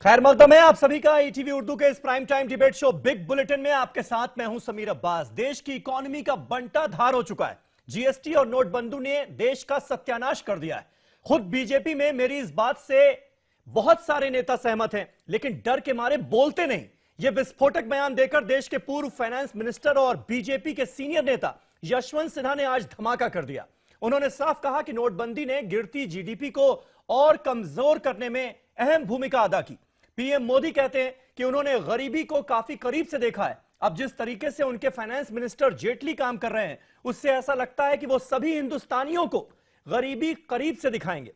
खैर मकदम है आप सभी का ईटीवी उर्दू के इस prime time debate show big bulletin में आपके साथ मैं हूं समीर अब्बास। देश की इकोनॉमी का बंटा धार हो चुका है। जीएसटी और नोटबंदी ने देश का सत्यानाश कर दिया है। खुद बीजेपी में मेरी इस बात से बहुत सारे नेता सहमत हैं, लेकिन डर के मारे बोलते नहीं। यह विस्फोटक बयान देकर देश के पूर्व फाइनेंस मिनिस्टर और बीजेपी के सीनियर नेता यशवंत सिन्हा ने आज धमाका कर दिया। उन्होंने साफ कहा कि नोटबंदी ने गिरती जीडीपी को और कमजोर करने में अहम भूमिका अदा की। पीएम मोदी कहते हैं कि उन्होंने गरीबी को काफी करीब से देखा है। अब जिस तरीके से उनके फाइनेंस मिनिस्टर जेटली काम कर रहे हैं, उससे ऐसा लगता है कि वो सभी हिंदुस्तानियों को गरीबी करीब से दिखाएंगे।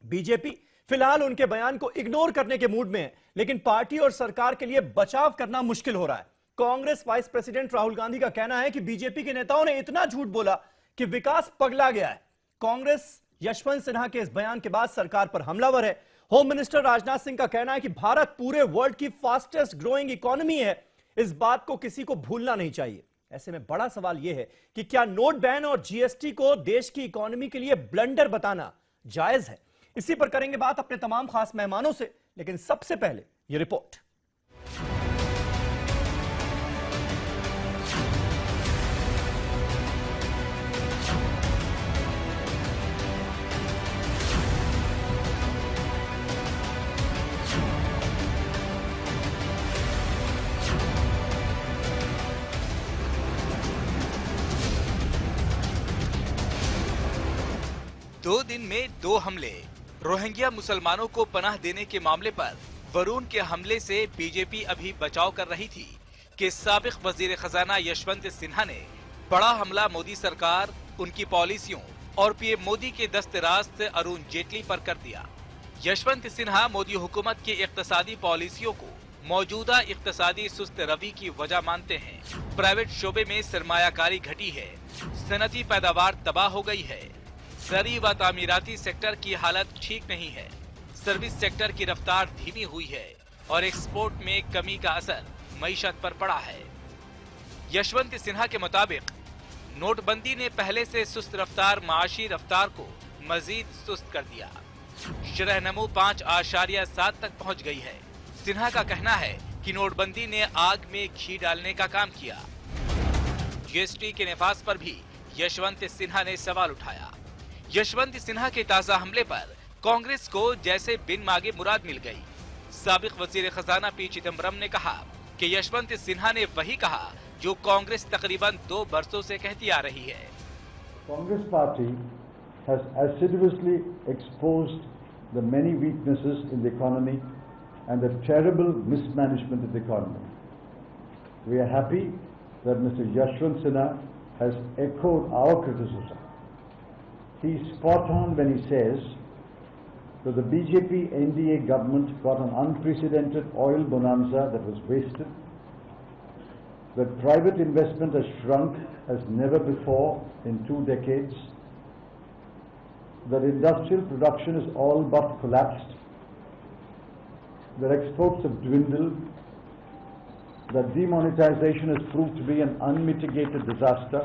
बीजेपी फिलहाल उनके बयान को इग्नोर करने के मूड में है, लेकिन पार्टी और सरकार के लिए बचाव करना मुश्किल हो रहा है। कांग्रेस वाइस प्रेसिडेंट राहुल गांधी का कहना है कि बीजेपी के नेताओं ने इतना झूठ बोला कि विकास पगला गया है। कांग्रेस यशवंत सिन्हा के इस बयान के बाद सरकार पर हमलावर है। होम मिनिस्टर राजनाथ सिंह का कहना है कि भारत पूरे वर्ल्ड की फास्टेस्ट ग्रोइंग इकोनॉमी है। इस बात को किसी को भूलना नहीं चाहिए। ऐसे में बड़ा सवाल यह है कि क्या नोट बैन और जीएसटी को देश की इकोनॉमी के लिए ब्लंडर बताना जायज है? इसी पर करेंगे बात अपने तमाम खास मेहमानों से, लेकिन सबसे पहले यह रिपोर्ट। दो दिन में 2 हमले। रोहिंग्या मुसलमानों को पनाह देने के मामले पर वरुण के हमले से बीजेपी अभी बचाव कर रही थी कि साबिक वजीर खजाना यशवंत सिन्हा ने बड़ा हमला मोदी सरकार, उनकी पॉलिसियों और पीएम मोदी के दस्तरास्त अरुण जेटली पर कर दिया। यशवंत सिन्हा मोदी हुकूमत की इक्तिसादी पॉलिसियों को मौजूदा इक्तिसादी सुस्त रवि की वजह मानते हैं। प्राइवेट शोबे में सरमायाकारी घटी है, सनती पैदावार तबाह हो गई है, ज़री व तामीराती सेक्टर की हालत ठीक नहीं है, सर्विस सेक्टर की रफ्तार धीमी हुई है और एक्सपोर्ट में कमी का असर मईशत पर पड़ा है। यशवंत सिन्हा के मुताबिक नोटबंदी ने पहले से सुस्त रफ्तार माशी रफ्तार को मजीद सुस्त कर दिया। शरह नमू 5.7 तक पहुंच गई है। सिन्हा का कहना है कि नोटबंदी ने आग में घी डालने का काम किया। जीएसटी के नफाज पर भी यशवंत सिन्हा ने सवाल उठाया। यशवंत सिन्हा के ताजा हमले पर कांग्रेस को जैसे बिन मांगे मुराद मिल गई। साबिक वजीर खजाना पी चिदम्बरम ने कहा कि यशवंत सिन्हा ने वही कहा जो कांग्रेस तकरीबन 2 बरसों से कहती आ रही है। Congress party has assiduously exposed the many weaknesses in the economy and the terrible mismanagement of the economy. We are happy that Mr. Yashwant Sinha has echoed our criticism. He's spot on when he says that the BJP NDA government got an unprecedented oil bonanza that was wasted, that private investment has shrunk as never before in 2 decades, that industrial production is all but collapsed, that exports have dwindled, that demonetization has proved to be an unmitigated disaster,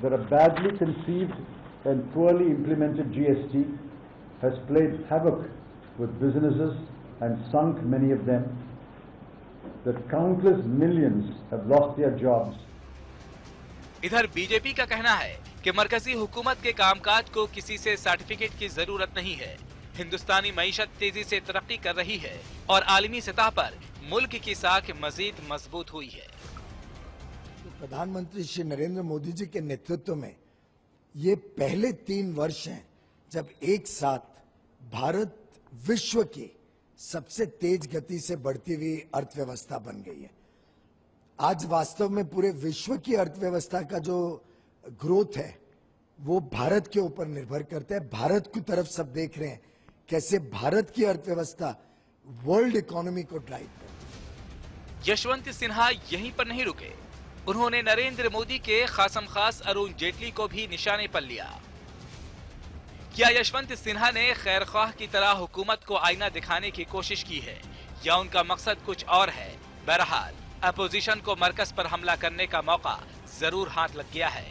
that a badly conceived and poorly implemented GST has played havoc with businesses and sunk many of them, that countless millions have lost their jobs. इधर BJP का कहना है कि मरकजी हुकूमत के कामकाज को किसी से सर्टिफिकेट की जरूरत नहीं है। हिंदुस्तानी मईशत तेजी से तरक्की कर रही है और आलमी सतह पर मुल्क की साख मजीद मजबूत हुई है। प्रधानमंत्री श्री नरेंद्र मोदी जी के नेतृत्व में ये पहले 3 वर्ष हैं जब एक साथ भारत विश्व की सबसे तेज गति से बढ़ती हुई अर्थव्यवस्था बन गई है। आज वास्तव में पूरे विश्व की अर्थव्यवस्था का जो ग्रोथ है वो भारत के ऊपर निर्भर करता है। भारत की तरफ सब देख रहे हैं कैसे भारत की अर्थव्यवस्था वर्ल्ड इकोनॉमी को ड्राइव करे। यशवंत सिन्हा यहीं पर नहीं रुके। उन्होंने नरेंद्र मोदी के खासम खास अरुण जेटली को भी निशाने पर लिया। क्या यशवंत सिन्हा ने खैरख्वाह की तरह हुकूमत को आईना दिखाने की कोशिश की है या उनका मकसद कुछ और है? बहरहाल अपोजिशन को मरकज पर हमला करने का मौका जरूर हाथ लग गया है।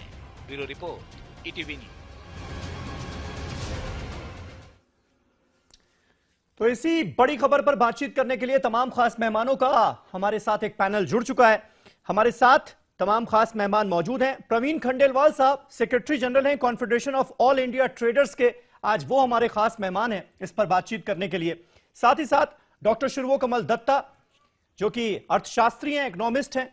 Bureau report, ETV news. तो इसी बड़ी खबर पर बातचीत करने के लिए तमाम खास मेहमानों का हमारे साथ एक पैनल जुड़ चुका है। हमारे साथ तमाम खास मेहमान मौजूद हैं। प्रवीण खंडेलवाल साहब सेक्रेटरी जनरल हैं confederation of all India traders के, आज वो हमारे खास मेहमान हैं इस पर बातचीत करने के लिए। साथ ही साथ डॉक्टर शुरवो कमल दत्ता जो कि अर्थशास्त्री हैं, इकोनॉमिस्ट हैं,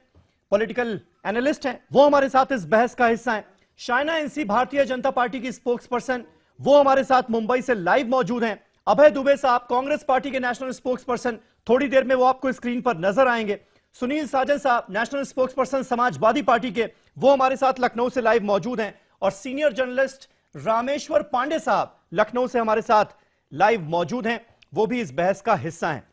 पॉलिटिकल एनालिस्ट हैं, वो हमारे साथ इस बहस का हिस्सा हैं। शाइना एनसी भारतीय जनता पार्टी की स्पोक्स पर्सन, वो हमारे साथ मुंबई से लाइव मौजूद हैं। अभय दुबे साहब कांग्रेस पार्टी के नेशनल स्पोक्स पर्सन, थोड़ी देर में वो आपको स्क्रीन पर नजर आएंगे। सुनील साजन साहब national spokes person Samajwadi party के, वो हमारे साथ लखनऊ से लाइव मौजूद हैं। और सीनियर जर्नलिस्ट रामेश्वर पांडे साहब लखनऊ से हमारे साथ लाइव मौजूद हैं, वो भी इस बहस का हिस्सा हैं।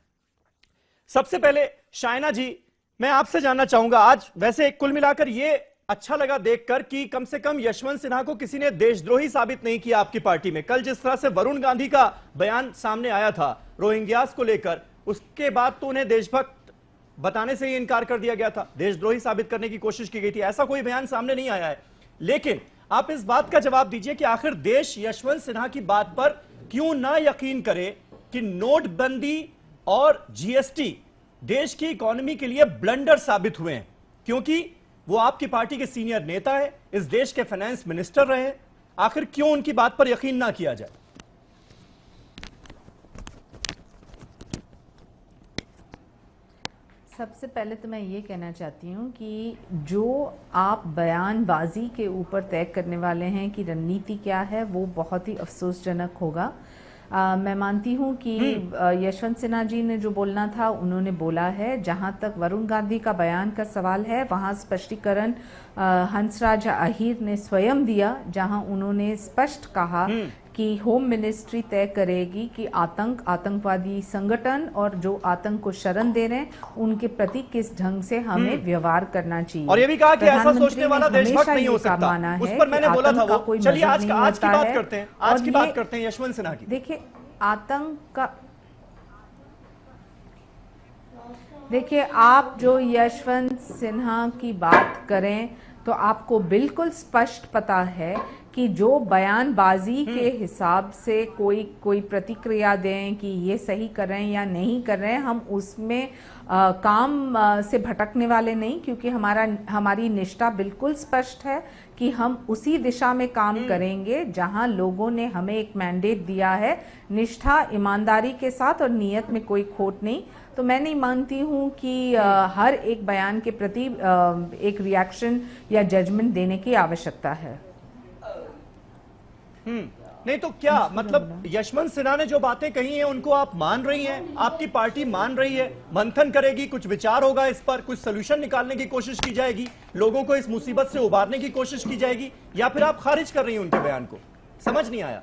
सबसे पहले शाइना जी, मैं आपसे जानना चाहूंगा, आज वैसे कुल मिलाकर ये अच्छा लगा देखकर कि कम से कम यशवंत सिन्हा को किसी ने देशद्रोही साबित नहीं किया आपकी पार्टी में। कल जिस तरह से वरुण गांधी का बयान सामने आया था रोहिंग्यास को लेकर, उसके बाद तो उन्हें देशभक्त बताने से ही इनकार कर दिया गया था, देशद्रोही साबित करने की कोशिश की गई थी। ऐसा कोई बयान सामने नहीं आया है, लेकिन आप इस बात का जवाब दीजिए कि आखिर देश यशवंत सिन्हा की बात पर क्यों ना यकीन करे कि नोटबंदी और जीएसटी देश की इकोनॉमी के लिए ब्लंडर साबित हुए हैं, क्योंकि वो आपकी पार्टी के सीनियर नेता है, इस देश के फाइनेंस मिनिस्टर रहे। आखिर क्यों उनकी बात पर यकीन ना किया जाए? सबसे पहले तो मैं ये कहना चाहती हूँ कि जो आप बयानबाजी के ऊपर तय करने वाले हैं कि रणनीति क्या है, वो बहुत ही अफसोसजनक होगा। मैं मानती हूँ कि यशवंत सिन्हा जी ने जो बोलना था उन्होंने बोला है। जहाँ तक वरुण गांधी का बयान का सवाल है, वहाँ स्पष्टीकरण हंसराज अहीर ने स्वयं दिया, जहाँ उन्होंने स्पष्ट कहा कि होम मिनिस्ट्री तय करेगी कि आतंकवादी संगठन और जो आतंक को शरण दे रहे हैं उनके प्रति किस ढंग से हमें व्यवहार करना चाहिए। और ये भी कहा कि ऐसा सोचने वाला देशभक्त नहीं हो सकता, उस पर मैंने बोला था वो। चलिए आज की बात करते हैं, आज की बात करते हैं यशवंत सिन्हा की। देखिए आप जो यशवंत सिन्हा की बात करें तो आपको बिल्कुल स्पष्ट पता है कि जो बयानबाजी के हिसाब से कोई प्रतिक्रिया दें कि ये सही कर रहे हैं या नहीं कर रहे हैं, हम उसमें काम से भटकने वाले नहीं, क्योंकि हमारी निष्ठा बिल्कुल स्पष्ट है कि हम उसी दिशा में काम करेंगे जहां लोगों ने हमें एक मैंडेट दिया है, निष्ठा ईमानदारी के साथ और नीयत में कोई खोट नहीं। तो मैं नहीं मानती हूं कि हर एक बयान के प्रति एक रिएक्शन या जजमेंट देने की आवश्यकता है। नहीं तो क्या मतलब यशवंत सिन्हा ने जो बातें कही हैं उनको आप मान रही हैं, आपकी पार्टी मान रही है, मंथन करेगी, कुछ विचार होगा इस पर, कुछ सोल्यूशन निकालने की कोशिश की जाएगी, लोगों को इस मुसीबत से उबारने की कोशिश की जाएगी, या फिर आप खारिज कर रही हैं उनके बयान को? समझ नहीं आया।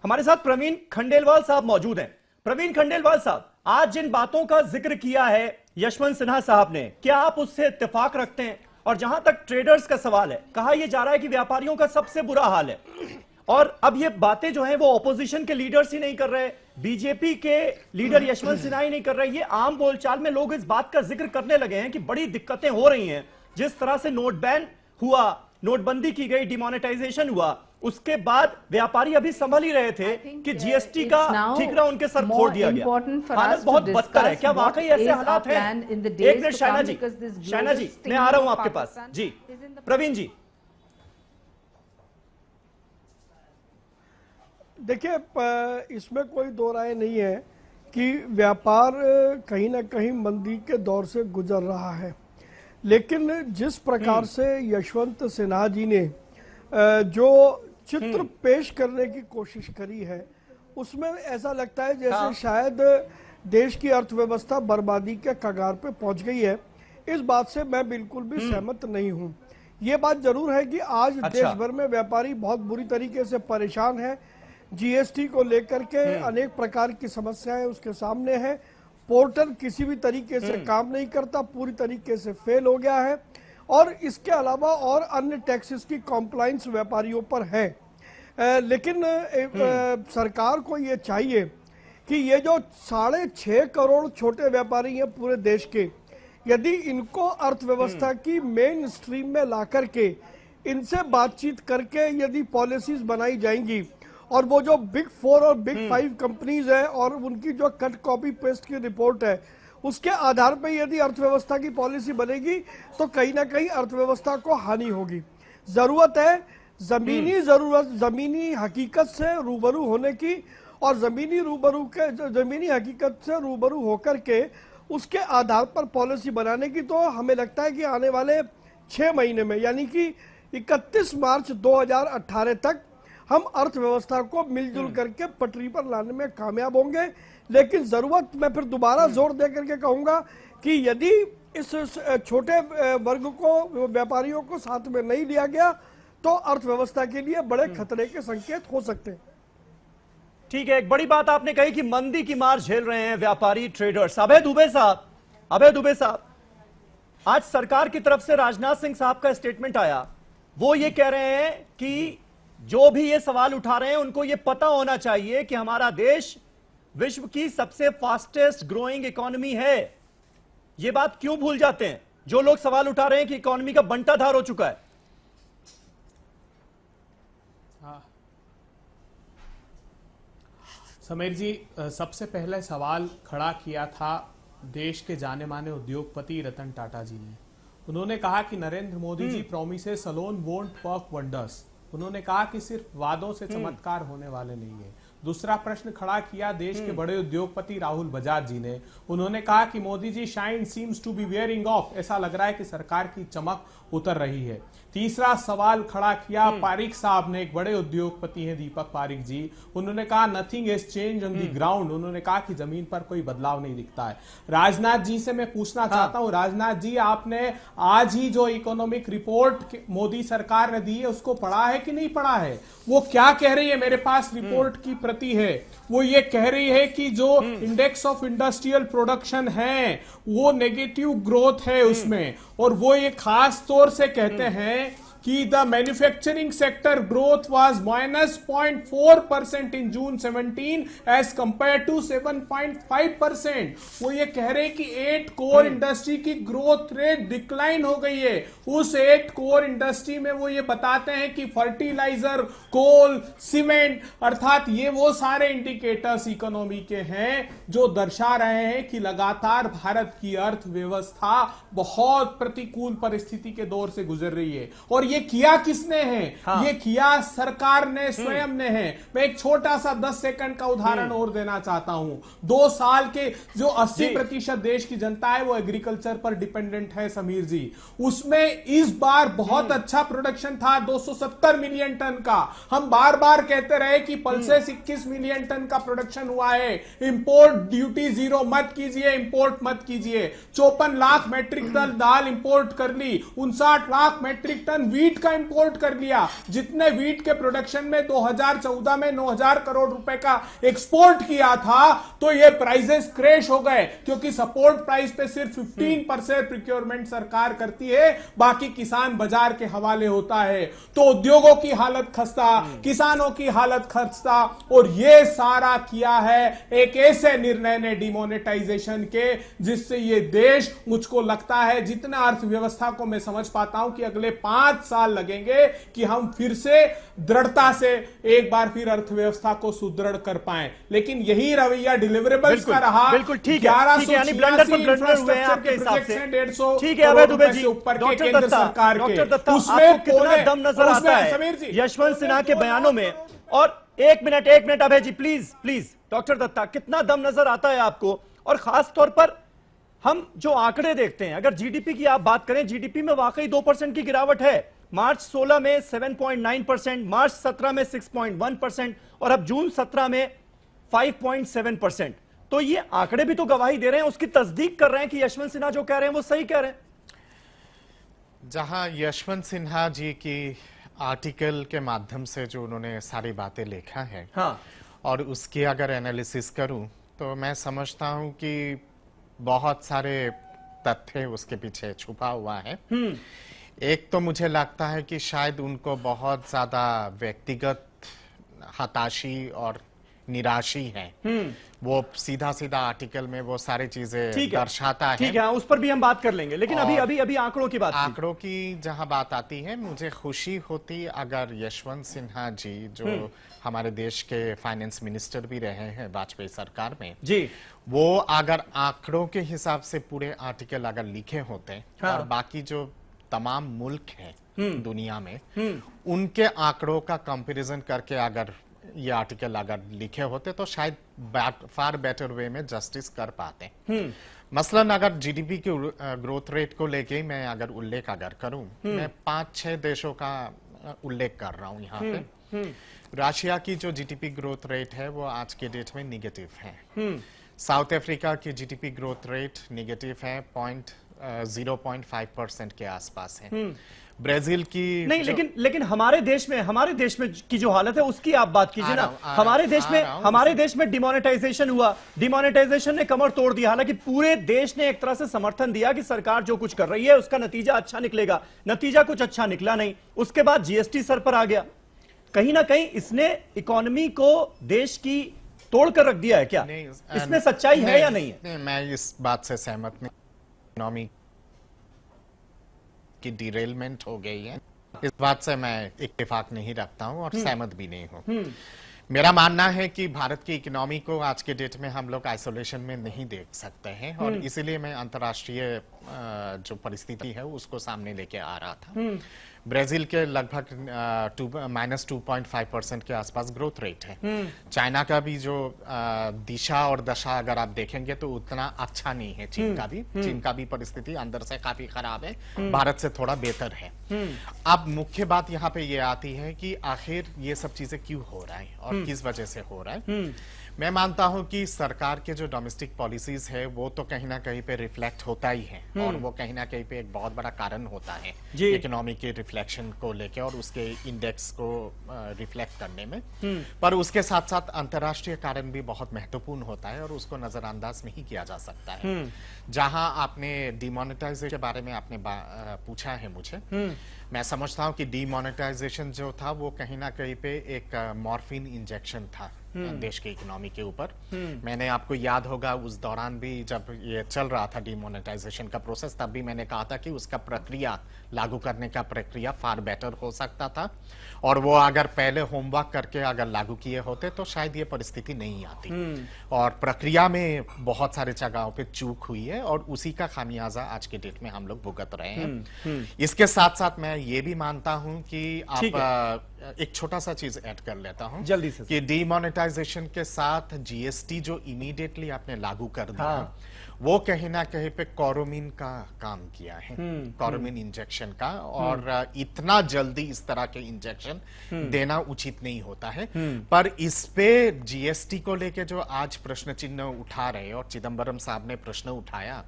हमारे साथ प्रवीण खंडेलवाल साहब मौजूद हैं। प्रवीण खंडेलवाल साहब, आज जिन बातों का जिक्र किया है यशवंत सिन्हा साहब ने, क्या आप उससे इत्तेफाक रखते हैं? और जहां तक ट्रेडर्स का सवाल है, कहा यह जा रहा है कि व्यापारियों का सबसे बुरा हाल है, और अब ये बातें जो हैं वो ऑपोजिशन के लीडर्स ही नहीं कर रहे, बीजेपी के लीडर यशवंत सिन्हा ही नहीं कर रहे, ये आम बोलचाल में लोग इस बात का जिक्र करने लगे हैं कि बड़ी दिक्कतें हो रही हैं। जिस तरह से नोट बैन हुआ, नोटबंदी की गई, डिमोनेटाइजेशन हुआ, उसके बाद व्यापारी अभी संभल ही रहे थे कि जीएसटी का ठीकरा उनके सर फोड़ दिया गया। हालत बहुत बदतर है। क्या वाकई ऐसे हालात हैं? एक मिनट शाइना जी मैं आ रहा हूं आपके पास। जी प्रवीण जी, देखिए इसमें कोई दो राय नहीं है कि व्यापार कहीं ना कहीं मंदी के दौर से गुजर रहा है, लेकिन जिस प्रकार से यशवंत सिन्हा जी ने जो चित्र पेश करने की कोशिश करी है, उसमें ऐसा लगता है जैसे शायद देश की अर्थव्यवस्था बर्बादी के कगार पे पहुंच गई है। इस बात से मैं बिल्कुल भी सहमत नहीं हूं। ये बात जरूर है कि आज देश भर में व्यापारी बहुत बुरी तरीके से परेशान है। जीएसटी को लेकर के अनेक प्रकार की समस्याएं उसके सामने है। पोर्टल किसी भी तरीके से काम नहीं करता, पूरी तरीके से फेल हो गया है, और इसके अलावा और अन्य टैक्सेस की कॉम्प्लायंस व्यापारियों पर है। लेकिन सरकार को ये चाहिए कि ये जो 6.5 करोड़ छोटे व्यापारी हैं पूरे देश के, यदि इनको अर्थव्यवस्था की मेन स्ट्रीम में ला करके इनसे बातचीत करके यदि पॉलिसीज बनाई जाएंगी और वो जो बिग 4 और बिग 5 कंपनीज है और उनकी जो कट कॉपी पेस्ट की रिपोर्ट है, उसके आधार पर यदि अर्थव्यवस्था की पॉलिसी बनेगी तो कहीं ना कहीं अर्थव्यवस्था को हानि होगी। जरूरत है जमीनी हकीकत से रूबरू होने की, और जमीनी हकीकत से रूबरू होकर के उसके आधार पर पॉलिसी बनाने की। तो हमें लगता है कि आने वाले 6 महीने में, यानी कि 31 मार्च 2018 तक हम अर्थव्यवस्था को मिलजुल करके पटरी पर लाने में कामयाब होंगे। लेकिन जरूरत, मैं फिर दोबारा जोर दे करके कहूंगा कि यदि इस छोटे वर्ग को, व्यापारियों को साथ में नहीं लिया गया तो अर्थव्यवस्था के लिए बड़े खतरे के संकेत हो सकते हैं। ठीक है, एक बड़ी बात आपने कही कि मंदी की मार झेल रहे हैं व्यापारी, ट्रेडर्स। अभय दुबे साहब, आज सरकार की तरफ से राजनाथ सिंह साहब का स्टेटमेंट आया, वो ये कह रहे हैं कि जो भी ये सवाल उठा रहे हैं उनको ये पता होना चाहिए कि हमारा देश विश्व की सबसे फास्टेस्ट ग्रोइंग इकोनॉमी है। ये बात क्यों भूल जाते हैं जो लोग सवाल उठा रहे हैं कि इकोनॉमी का बंटाधार हो चुका है? समीर जी, सबसे पहले सवाल खड़ा किया था देश के जाने माने उद्योगपति रतन टाटा जी ने। उन्होंने कहा कि Narendra Modi ji promises alone won't work wonders. उन्होंने कहा कि सिर्फ वादों से चमत्कार होने वाले नहीं है। दूसरा प्रश्न खड़ा किया देश के बड़े उद्योगपति राहुल बजाज जी ने। उन्होंने कहा कि Modi ji shine seems to be wearing off, ऐसा लग रहा है कि सरकार की चमक उतर रही है। तीसरा सवाल खड़ा किया पारिक साहब ने, एक बड़े उद्योगपति हैं दीपक पारिक जी। उन्होंने कहा nothing is change on the ground. उन्होंने कहा कि जमीन पर कोई बदलाव नहीं दिखता है। राजनाथ जी से मैं पूछना चाहता हूं, राजनाथ जी, आपने आज ही जो इकोनॉमिक रिपोर्ट मोदी सरकार ने दी है उसको पढ़ा है कि नहीं पढ़ा है? वो क्या कह रही है? मेरे पास रिपोर्ट की प्रति है। वो ये कह रही है कि जो इंडेक्स ऑफ इंडस्ट्रियल प्रोडक्शन है वो नेगेटिव ग्रोथ है उसमें, और वो ये खास तौर से कहते हैं कि the manufacturing sector growth was -0.4% in June 17 as compared to 7.5%। वो ये कह रहे हैं कि 8 कोर इंडस्ट्री की ग्रोथ रेट डिक्लाइन हो गई है। उस 8 कोर इंडस्ट्री में वो ये बताते हैं कि फर्टिलाइजर, कोल, सीमेंट, अर्थात ये वो सारे इंडिकेटर्स इकोनॉमी के हैं जो दर्शा रहे हैं कि लगातार भारत की अर्थव्यवस्था बहुत प्रतिकूल परिस्थिति के दौर से गुजर रही है। और ये किया किसने है? ये किया सरकार ने, स्वयं ने है। मैं एक छोटा सा 10 सेकंड का उदाहरण और देना चाहता हूं। 2 साल के जो 80% देश की जनता है वो एग्रीकल्चर पर डिपेंडेंट है समीर जी। उसमें इस बार बहुत अच्छा प्रोडक्शन था, 270 मिलियन टन का। हम बार बार कहते रहे कि पल्सेस 21 मिलियन टन का प्रोडक्शन हुआ है। इंपोर्ट ड्यूटी जीरो मत कीजिए, इंपोर्ट मत कीजिए। 54 लाख मेट्रिक टन दाल इंपोर्ट कर ली, 59 लाख मेट्रिक टन वीट का इंपोर्ट कर लिया। जितने वीट के प्रोडक्शन में 2014 में 9,000 करोड़ रुपए का एक्सपोर्ट किया था, तो ये प्राइसेस क्रैश हो गए, क्योंकि सपोर्ट प्राइस पे सिर्फ 15% प्रोक्योरमेंट सरकार करती है, बाकी किसान बाजार के हवाले होता है। तो उद्योगों की हालत खस्ता, किसानों की हालत खस्ता, और ये सारा किया है एक ऐसे निर्णय ने डिमोनेटाइजेशन के, जिससे ये देश, मुझको लगता है जितना अर्थव्यवस्था को मैं समझ पाता हूं कि अगले 5 साल लगेंगे कि हम फिर से दृढ़ता से एक बार फिर अर्थव्यवस्था को सुदृढ़ कर पाएं। लेकिन यही रवैया डिलीवरेबल्स का रहा। बिल्कुल ठीक है, यानी ब्लंडर पर ब्लंडर हुए हैं आपके हिसाब से। 150 ठीक है अभय दुबे जी, ऊपर के डॉक्टर केंद्र दत्ता, सरकार डॉक्टर के दत्ता, उसमें आपको कितना दम नजर आता है समीर जी यशवंत सिन्हा के बयानों में? और एक minute Abhay ji, please doctor Datta, कितना दम नजर आता है आपको? और खास तौर पर हम जो आंकड़े देखते हैं, अगर जीडीपी की आप बात करें, जीडीपी में वाकई 2% की गिरावट है। मार्च 16 में 7.9%, मार्च 17 में 6.1% और अब जून 17 में 5.7%। तो ये आंकड़े भी तो गवाही दे रहे हैं, उसकी तस्दीक कर रहे हैं कि यशवंत सिन्हा जो कह रहे हैं वो सही कह रहे हैं। जहां यशवंत सिन्हा जी की आर्टिकल के माध्यम से जो उन्होंने सारी बातें लिखा है, हाँ, और उसकी अगर एनालिसिस करूं तो मैं समझता हूं कि बहुत सारे तथ्य उसके पीछे छुपा हुआ है। एक तो मुझे लगता है कि शायद उनको बहुत ज्यादा व्यक्तिगत हताशी और निराशी हैं। वो सीधा सीधा आर्टिकल में वो सारी चीजें दर्शाता है। ठीक है, उस पर भी हम बात कर लेंगे, लेकिन अभी आंकड़ों की बात, आंकड़ों की जहां बात आती है, मुझे खुशी होती अगर यशवंत सिन्हा जी जो हमारे देश के फाइनेंस मिनिस्टर भी रहे हैं वाजपेयी सरकार में जी, वो अगर आंकड़ों के हिसाब से पूरे आर्टिकल अगर लिखे होते और बाकी जो तमाम मुल्क हैं दुनिया में उनके आंकड़ों का कंपैरिजन करके अगर ये आर्टिकल अगर लिखे होते तो शायद फार बेटर वे में जस्टिस कर पाते। मसलन अगर जीडीपी के ग्रोथ रेट को लेके मैं अगर उल्लेख अगर करूं, मैं 5-6 देशों का उल्लेख कर रहा हूं यहाँ पे। रशिया की जो जीडीपी ग्रोथ रेट है वो आज के डेट में निगेटिव है। साउथ अफ्रीका की जीडीपी ग्रोथ रेट निगेटिव है, 0.5% के आसपास है। ब्राजील की नहीं, लेकिन हमारे देश में की जो हालत है उसकी आप बात कीजिए ना। हमारे देश में डिमोनेटाइजेशन हुआ, डिमोनेटाइजेशन ने कमर तोड़ दिया। हालांकि पूरे देश ने एक तरह से समर्थन दिया कि सरकार जो कुछ कर रही है उसका नतीजा अच्छा निकलेगा, नतीजा कुछ अच्छा निकला नहीं। उसके बाद जीएसटी सर पर आ गया। कहीं ना कहीं इसने इकोनॉमी को देश की तोड़ कर रख दिया है क्या? इसमें सच्चाई है या नहीं है? मैं इस बात से सहमत नहीं। इकोनॉमी की डिरेलमेंट हो गई है, इस बात से मैं इत्तेफाक नहीं रखता हूं और सहमत भी नहीं हूं। मेरा मानना है कि भारत की इकोनॉमी को आज के डेट में हम लोग आइसोलेशन में नहीं देख सकते हैं और इसीलिए मैं अंतर्राष्ट्रीय जो परिस्थिति है उसको सामने लेके आ रहा था। ब्राजील के लगभग -2.5% के आसपास ग्रोथ रेट है। चाइना का भी जो दिशा और दशा अगर आप देखेंगे तो उतना अच्छा नहीं है। चीन का भी परिस्थिति अंदर से काफी खराब है, भारत से थोड़ा बेहतर है। अब मुख्य बात यहाँ पे ये आती है कि आखिर ये सब चीजें क्यों हो रहा है और किस वजह से हो रहा है। मैं मानता हूं कि सरकार के जो डोमेस्टिक पॉलिसीज है वो तो कहीं ना कहीं पे रिफ्लेक्ट होता ही है और वो कहीं ना कहीं पे एक बहुत बड़ा कारण होता है इकोनॉमी के रिफ्लेक्शन को लेके और उसके इंडेक्स को रिफ्लेक्ट करने में। पर उसके साथ साथ अंतर्राष्ट्रीय कारण भी बहुत महत्वपूर्ण होता है और उसको नजरअंदाज नहीं किया जा सकता है। जहां आपने डिमोनेटाइजेशन के बारे में आपने पूछा है मुझे, मैं समझता हूं कि डिमोनेटाइजेशन जो था वो कहीं ना कहीं पे एक मॉर्फिन इंजेक्शन था देश के इकोनॉमी के ऊपर। मैंने आपको याद होगा उस दौरान भी जब ये चल रहा था डिमोनेटाइजेशन का प्रोसेस, तब भी मैंने कहा था कि उसका प्रक्रिया लागू करने का प्रक्रिया फार बेटर हो सकता था और वो अगर पहले होमवर्क करके अगर लागू किए होते तो शायद ये परिस्थिति नहीं आती। और प्रक्रिया में बहुत सारे जगहों पे चूक हुई है और उसी का खामियाजा आज के डेट में हम लोग भुगत रहे हैं। इसके साथ साथ मैं ये भी मानता हूं कि आप एक छोटा सा चीज ऐड कर लेता हूं जल्दी से कि डिमोनेटाइजेशन के साथ जीएसटी जो इमीडिएटली आपने लागू कर दिया वो कहीं ना कहीं पे कोरोमिन का काम किया है, कोरोमिन इंजेक्शन का। और इतना जल्दी इस तरह के इंजेक्शन देना उचित नहीं होता है। पर इस पे जीएसटी को लेके जो आज प्रश्न चिन्ह उठा रहे और चिदम्बरम साहब ने प्रश्न उठाया,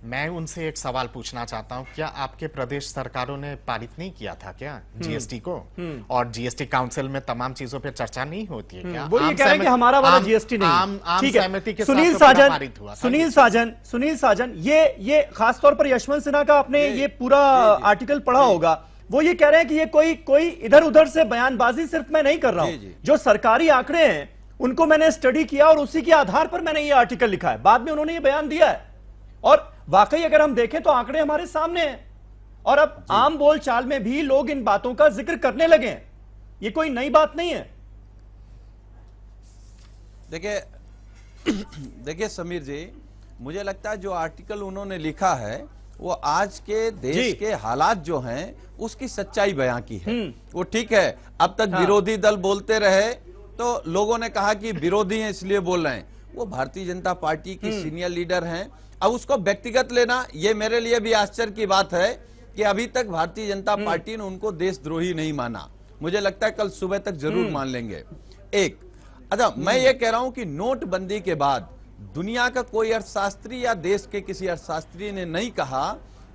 मैं उनसे एक सवाल पूछना चाहता हूं, क्या आपके प्रदेश सरकारों ने पारित नहीं किया था क्या जीएसटी को? और जीएसटी काउंसिल में तमाम चीजों पे चर्चा नहीं होती है क्या? वो ये कह रहे हैं कि हमारा वाला जीएसटी नहीं। आम सहमति के सुनील साजन, सुनील साजन, ये खासतौर पर यशवंत सिन्हा का आपने ये पूरा आर्टिकल पढ़ा होगा। वो ये कह रहे हैं कि ये कोई इधर उधर से बयानबाजी सिर्फ मैं नहीं कर रहा हूं, जो सरकारी आंकड़े हैं उनको मैंने स्टडी किया और उसी के आधार पर मैंने ये आर्टिकल लिखा है। बाद में उन्होंने ये बयान दिया है और वाकई अगर हम देखें तो आंकड़े हमारे सामने हैं और अब आम बोलचाल में भी लोग इन बातों का जिक्र करने लगे हैं। ये कोई नई बात नहीं है। देखिए समीर जी, मुझे लगता है जो आर्टिकल उन्होंने लिखा है वो आज के देश के हालात जो हैं उसकी सच्चाई बयां की है। वो ठीक है, अब तक विरोधी दल बोलते रहे तो लोगों ने कहा कि विरोधी हैं इसलिए बोल रहे हैं। वो भारतीय जनता पार्टी की सीनियर लीडर हैं। अब उसको व्यक्तिगत लेना, ये मेरे लिए भी आश्चर्य की बात है कि अभी तक भारतीय जनता पार्टी ने उनको देशद्रोही नहीं माना। मुझे लगता है कल सुबह तक जरूर मान लेंगे। अच्छा, मैं ये कह रहा हूं कि नोटबंदी के बाद दुनिया का कोई अर्थशास्त्री या देश के किसी अर्थशास्त्री ने नहीं कहा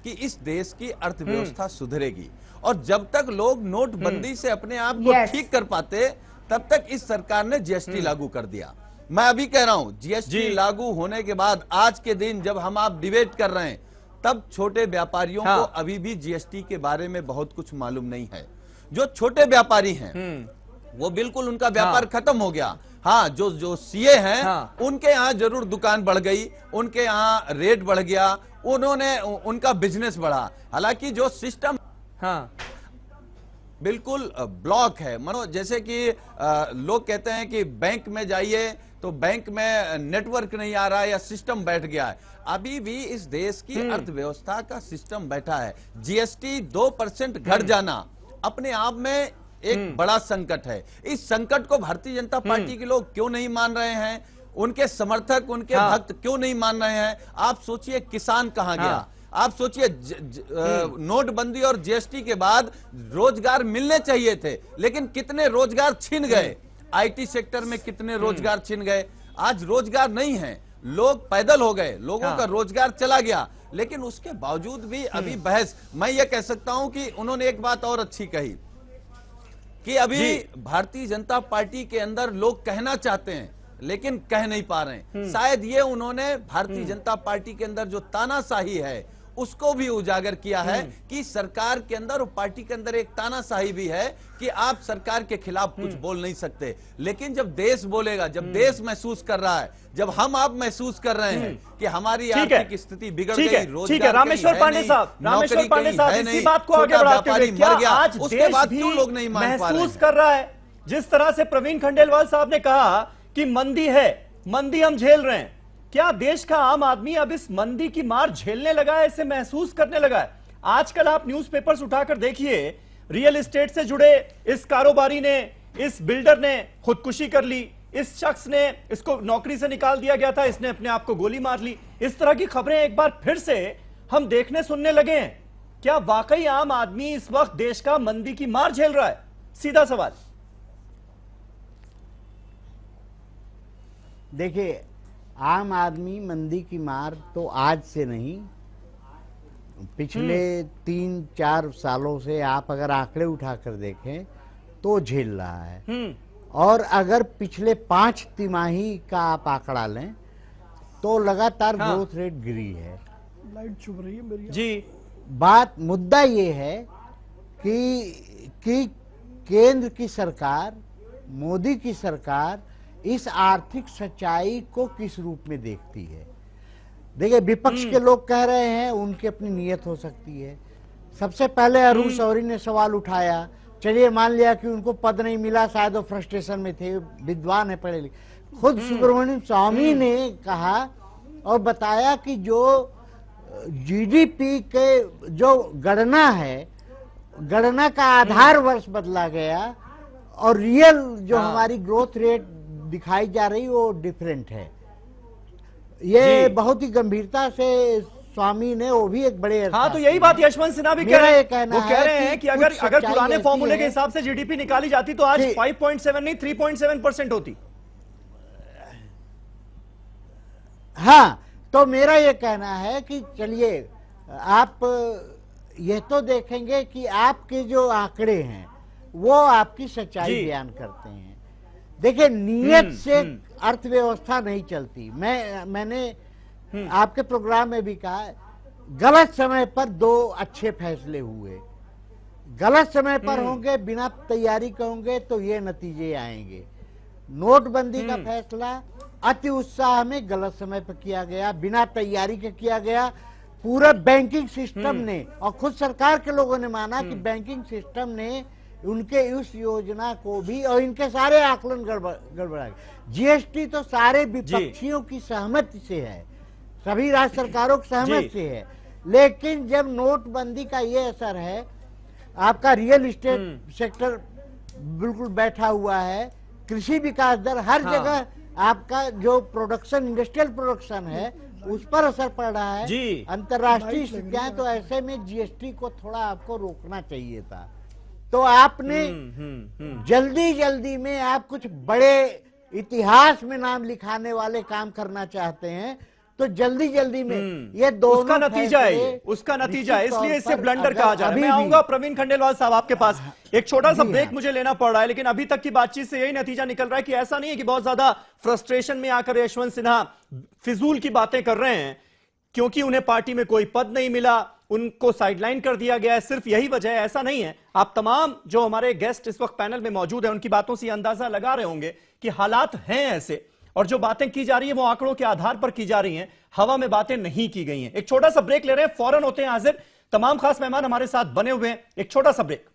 कि इस देश की अर्थव्यवस्था सुधरेगी। और जब तक लोग नोटबंदी से अपने आप को ठीक कर पाते तब तक इस सरकार ने जीएसटी लागू कर दिया। मैं अभी कह रहा हूं जीएसटी लागू होने के बाद आज के दिन जब हम आप डिबेट कर रहे हैं तब छोटे व्यापारियों को अभी भी जीएसटी के बारे में बहुत कुछ मालूम नहीं है। जो छोटे व्यापारी हैं वो बिल्कुल उनका व्यापार खत्म हो गया। हाँ, जो सीए हैं उनके यहाँ जरूर दुकान बढ़ गई, उनके यहाँ रेट बढ़ गया, उनका बिजनेस बढ़ा। हालांकि जो सिस्टम बिल्कुल ब्लॉक है। मानो जैसे कि लोग कहते हैं कि बैंक में जाइए तो बैंक में नेटवर्क नहीं आ रहा है या सिस्टम बैठ गया है। अभी भी इस देश की अर्थव्यवस्था का सिस्टम बैठा है। जीएसटी 2% घट जाना अपने आप में एक बड़ा संकट है। इस संकट को भारतीय जनता पार्टी के लोग क्यों नहीं मान रहे हैं, उनके समर्थक, उनके भक्त क्यों नहीं मान रहे हैं? आप सोचिए किसान कहां गया, आप सोचिए नोटबंदी और जीएसटी के बाद रोजगार मिलने चाहिए थे, लेकिन कितने रोजगार छिन गए। आईटी सेक्टर में कितने रोजगार छिन गए। आज रोजगार नहीं है, लोग पैदल हो गए, लोगों का रोजगार चला गया। लेकिन उसके बावजूद भी अभी बहस, मैं ये कह सकता हूं कि उन्होंने एक बात और अच्छी कही कि अभी भारतीय जनता पार्टी के अंदर लोग कहना चाहते हैं लेकिन कह नहीं पा रहे हैं। शायद ये उन्होंने भारतीय जनता पार्टी के अंदर जो तानाशाही है उसको भी उजागर किया है कि सरकार के अंदर और पार्टी के अंदर एक तानाशाही भी है कि आप सरकार के खिलाफ कुछ बोल नहीं सकते। लेकिन जब देश बोलेगा, जब देश महसूस कर रहा है, जब हम आप महसूस कर रहे हैं कि हमारी आर्थिक स्थिति बिगड़ गई, रोजगार रामेश्वर पांडे साहब, इसी बात को आगे बढ़ाते हुए क्या आज उसके बाद क्यों लोग नहीं मान पा रहे? महसूस कर रहा है जिस तरह से प्रवीण खंडेलवाल साहब ने कहा कि मंदी है, मंदी हम झेल रहे हैं, क्या देश का आम आदमी अब इस मंदी की मार झेलने लगा है, इसे महसूस करने लगा है? आजकल आप न्यूज़पेपर्स उठाकर देखिए, रियल एस्टेट से जुड़े इस कारोबारी ने, इस बिल्डर ने खुदकुशी कर ली, इस शख्स ने, इसको नौकरी से निकाल दिया गया था, इसने अपने आप को गोली मार ली। इस तरह की खबरें एक बार फिर से हम देखने सुनने लगे हैं। क्या वाकई आम आदमी इस वक्त देश का मंदी की मार झेल रहा है? सीधा सवाल। देखिए, आम आदमी मंदी की मार तो आज से नहीं, पिछले 3-4 सालों से आप अगर आंकड़े उठाकर देखें तो झेल रहा है। और अगर पिछले 5 तिमाही का आप आंकड़ा लें तो लगातार ग्रोथ रेट गिरी है। लाइट चुभ रही है मेरी जी। मुद्दा ये है कि केंद्र की सरकार, मोदी की सरकार इस आर्थिक सच्चाई को किस रूप में देखती है। देखिए, विपक्ष के लोग कह रहे हैं उनकी अपनी नीयत हो सकती है। सबसे पहले अरुण शौरी ने सवाल उठाया, चलिए मान लिया कि उनको पद नहीं मिला, शायद वो फ्रस्ट्रेशन में थे, विद्वान है, पढ़े लिखे। खुद सुब्रमण्यम स्वामी ने कहा और बताया कि जो जीडीपी के जो गणना है, गणना का आधार वर्ष बदला गया और रियल जो हमारी ग्रोथ रेट दिखाई जा रही वो डिफरेंट है। ये बहुत ही गंभीरता से स्वामी ने, वो भी एक बड़े तो यही बात यशवंत सिन्हा भी कह रहे हैं। वो कह रहे हैं कि अगर पुराने फॉर्मूले के हिसाब से जीडीपी निकाली जाती तो आज 5.7 नहीं 3.7% होती। हाँ, तो मेरा ये कहना है कि चलिए आप ये तो देखेंगे कि आपके जो आंकड़े हैं वो आपकी सच्चाई बयान करते हैं। देखिए, नियत से अर्थव्यवस्था नहीं चलती। मैंने आपके प्रोग्राम में भी कहा, गलत समय पर 2 अच्छे फैसले हुए। गलत समय पर होंगे, बिना तैयारी के होंगे तो ये नतीजे आएंगे। नोटबंदी का फैसला अति उत्साह में गलत समय पर किया गया, बिना तैयारी के किया गया। पूरा बैंकिंग सिस्टम ने और खुद सरकार के लोगों ने माना कि बैंकिंग सिस्टम ने उनके उस योजना को भी, और इनके सारे आकलन गड़बड़ा गए। जीएसटी तो सारे विपक्षियों की सहमति से है, सभी राज्य सरकारों की सहमति से है। लेकिन जब नोटबंदी का ये असर है, आपका रियल एस्टेट सेक्टर बिल्कुल बैठा हुआ है, कृषि विकास दर हर जगह, आपका जो प्रोडक्शन, इंडस्ट्रियल प्रोडक्शन है उस पर असर पड़ रहा है। अंतर्राष्ट्रीय स्थितियां, तो ऐसे में जीएसटी को थोड़ा आपको रोकना चाहिए था। तो आपने जल्दी में आप कुछ बड़े इतिहास में नाम लिखाने वाले काम करना चाहते हैं, तो जल्दी में ये दोनों उसका नतीजा है, उसका नतीजा है, इसलिए इसे ब्लंडर कहा जा रहा है। मैं आऊंगा प्रवीण खंडेलवाल साहब आपके पास, एक छोटा सा ब्रेक मुझे लेना पड़ रहा है, लेकिन अभी तक की बातचीत से यही नतीजा निकल रहा है कि ऐसा नहीं है कि बहुत ज्यादा फ्रस्ट्रेशन में आकर यशवंत सिन्हा फिजूल की बातें कर रहे हैं, क्योंकि उन्हें पार्टी में कोई पद नहीं मिला, उनको साइडलाइन कर दिया गया है, सिर्फ यही वजह है? ऐसा नहीं है। आप तमाम जो हमारे गेस्ट इस वक्त पैनल में मौजूद हैं उनकी बातों से अंदाजा लगा रहे होंगे कि हालात हैं ऐसे, और जो बातें की जा रही है वो आंकड़ों के आधार पर की जा रही हैं, हवा में बातें नहीं की गई हैं। एक छोटा सा ब्रेक ले रहे हैं, फौरन होते हैं हाजिर। तमाम खास मेहमान हमारे साथ बने हुए हैं, एक छोटा सा ब्रेक।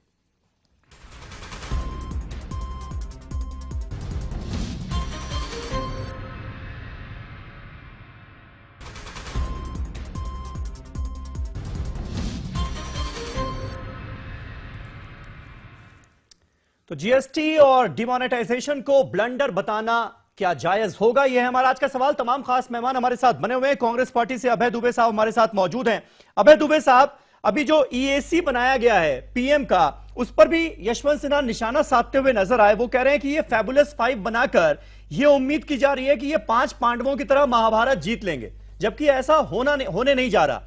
तो जीएसटी और डिमोनेटाइजेशन को ब्लंडर बताना क्या जायज होगा, यह है हमारा आज का सवाल। तमाम खास मेहमान हमारे साथ बने हुए हैं। कांग्रेस पार्टी से अभय दुबे साहब हमारे साथ मौजूद हैं। अभय दुबे साहब, अभी जो ईएसी बनाया गया है पीएम का, उस पर भी यशवंत सिन्हा निशाना साधते हुए नजर आए। वो कह रहे हैं कि ये फैबुलस 5 बनाकर ये उम्मीद की जा रही है कि ये 5 पांडवों की तरह महाभारत जीत लेंगे, जबकि ऐसा होने नहीं जा रहा।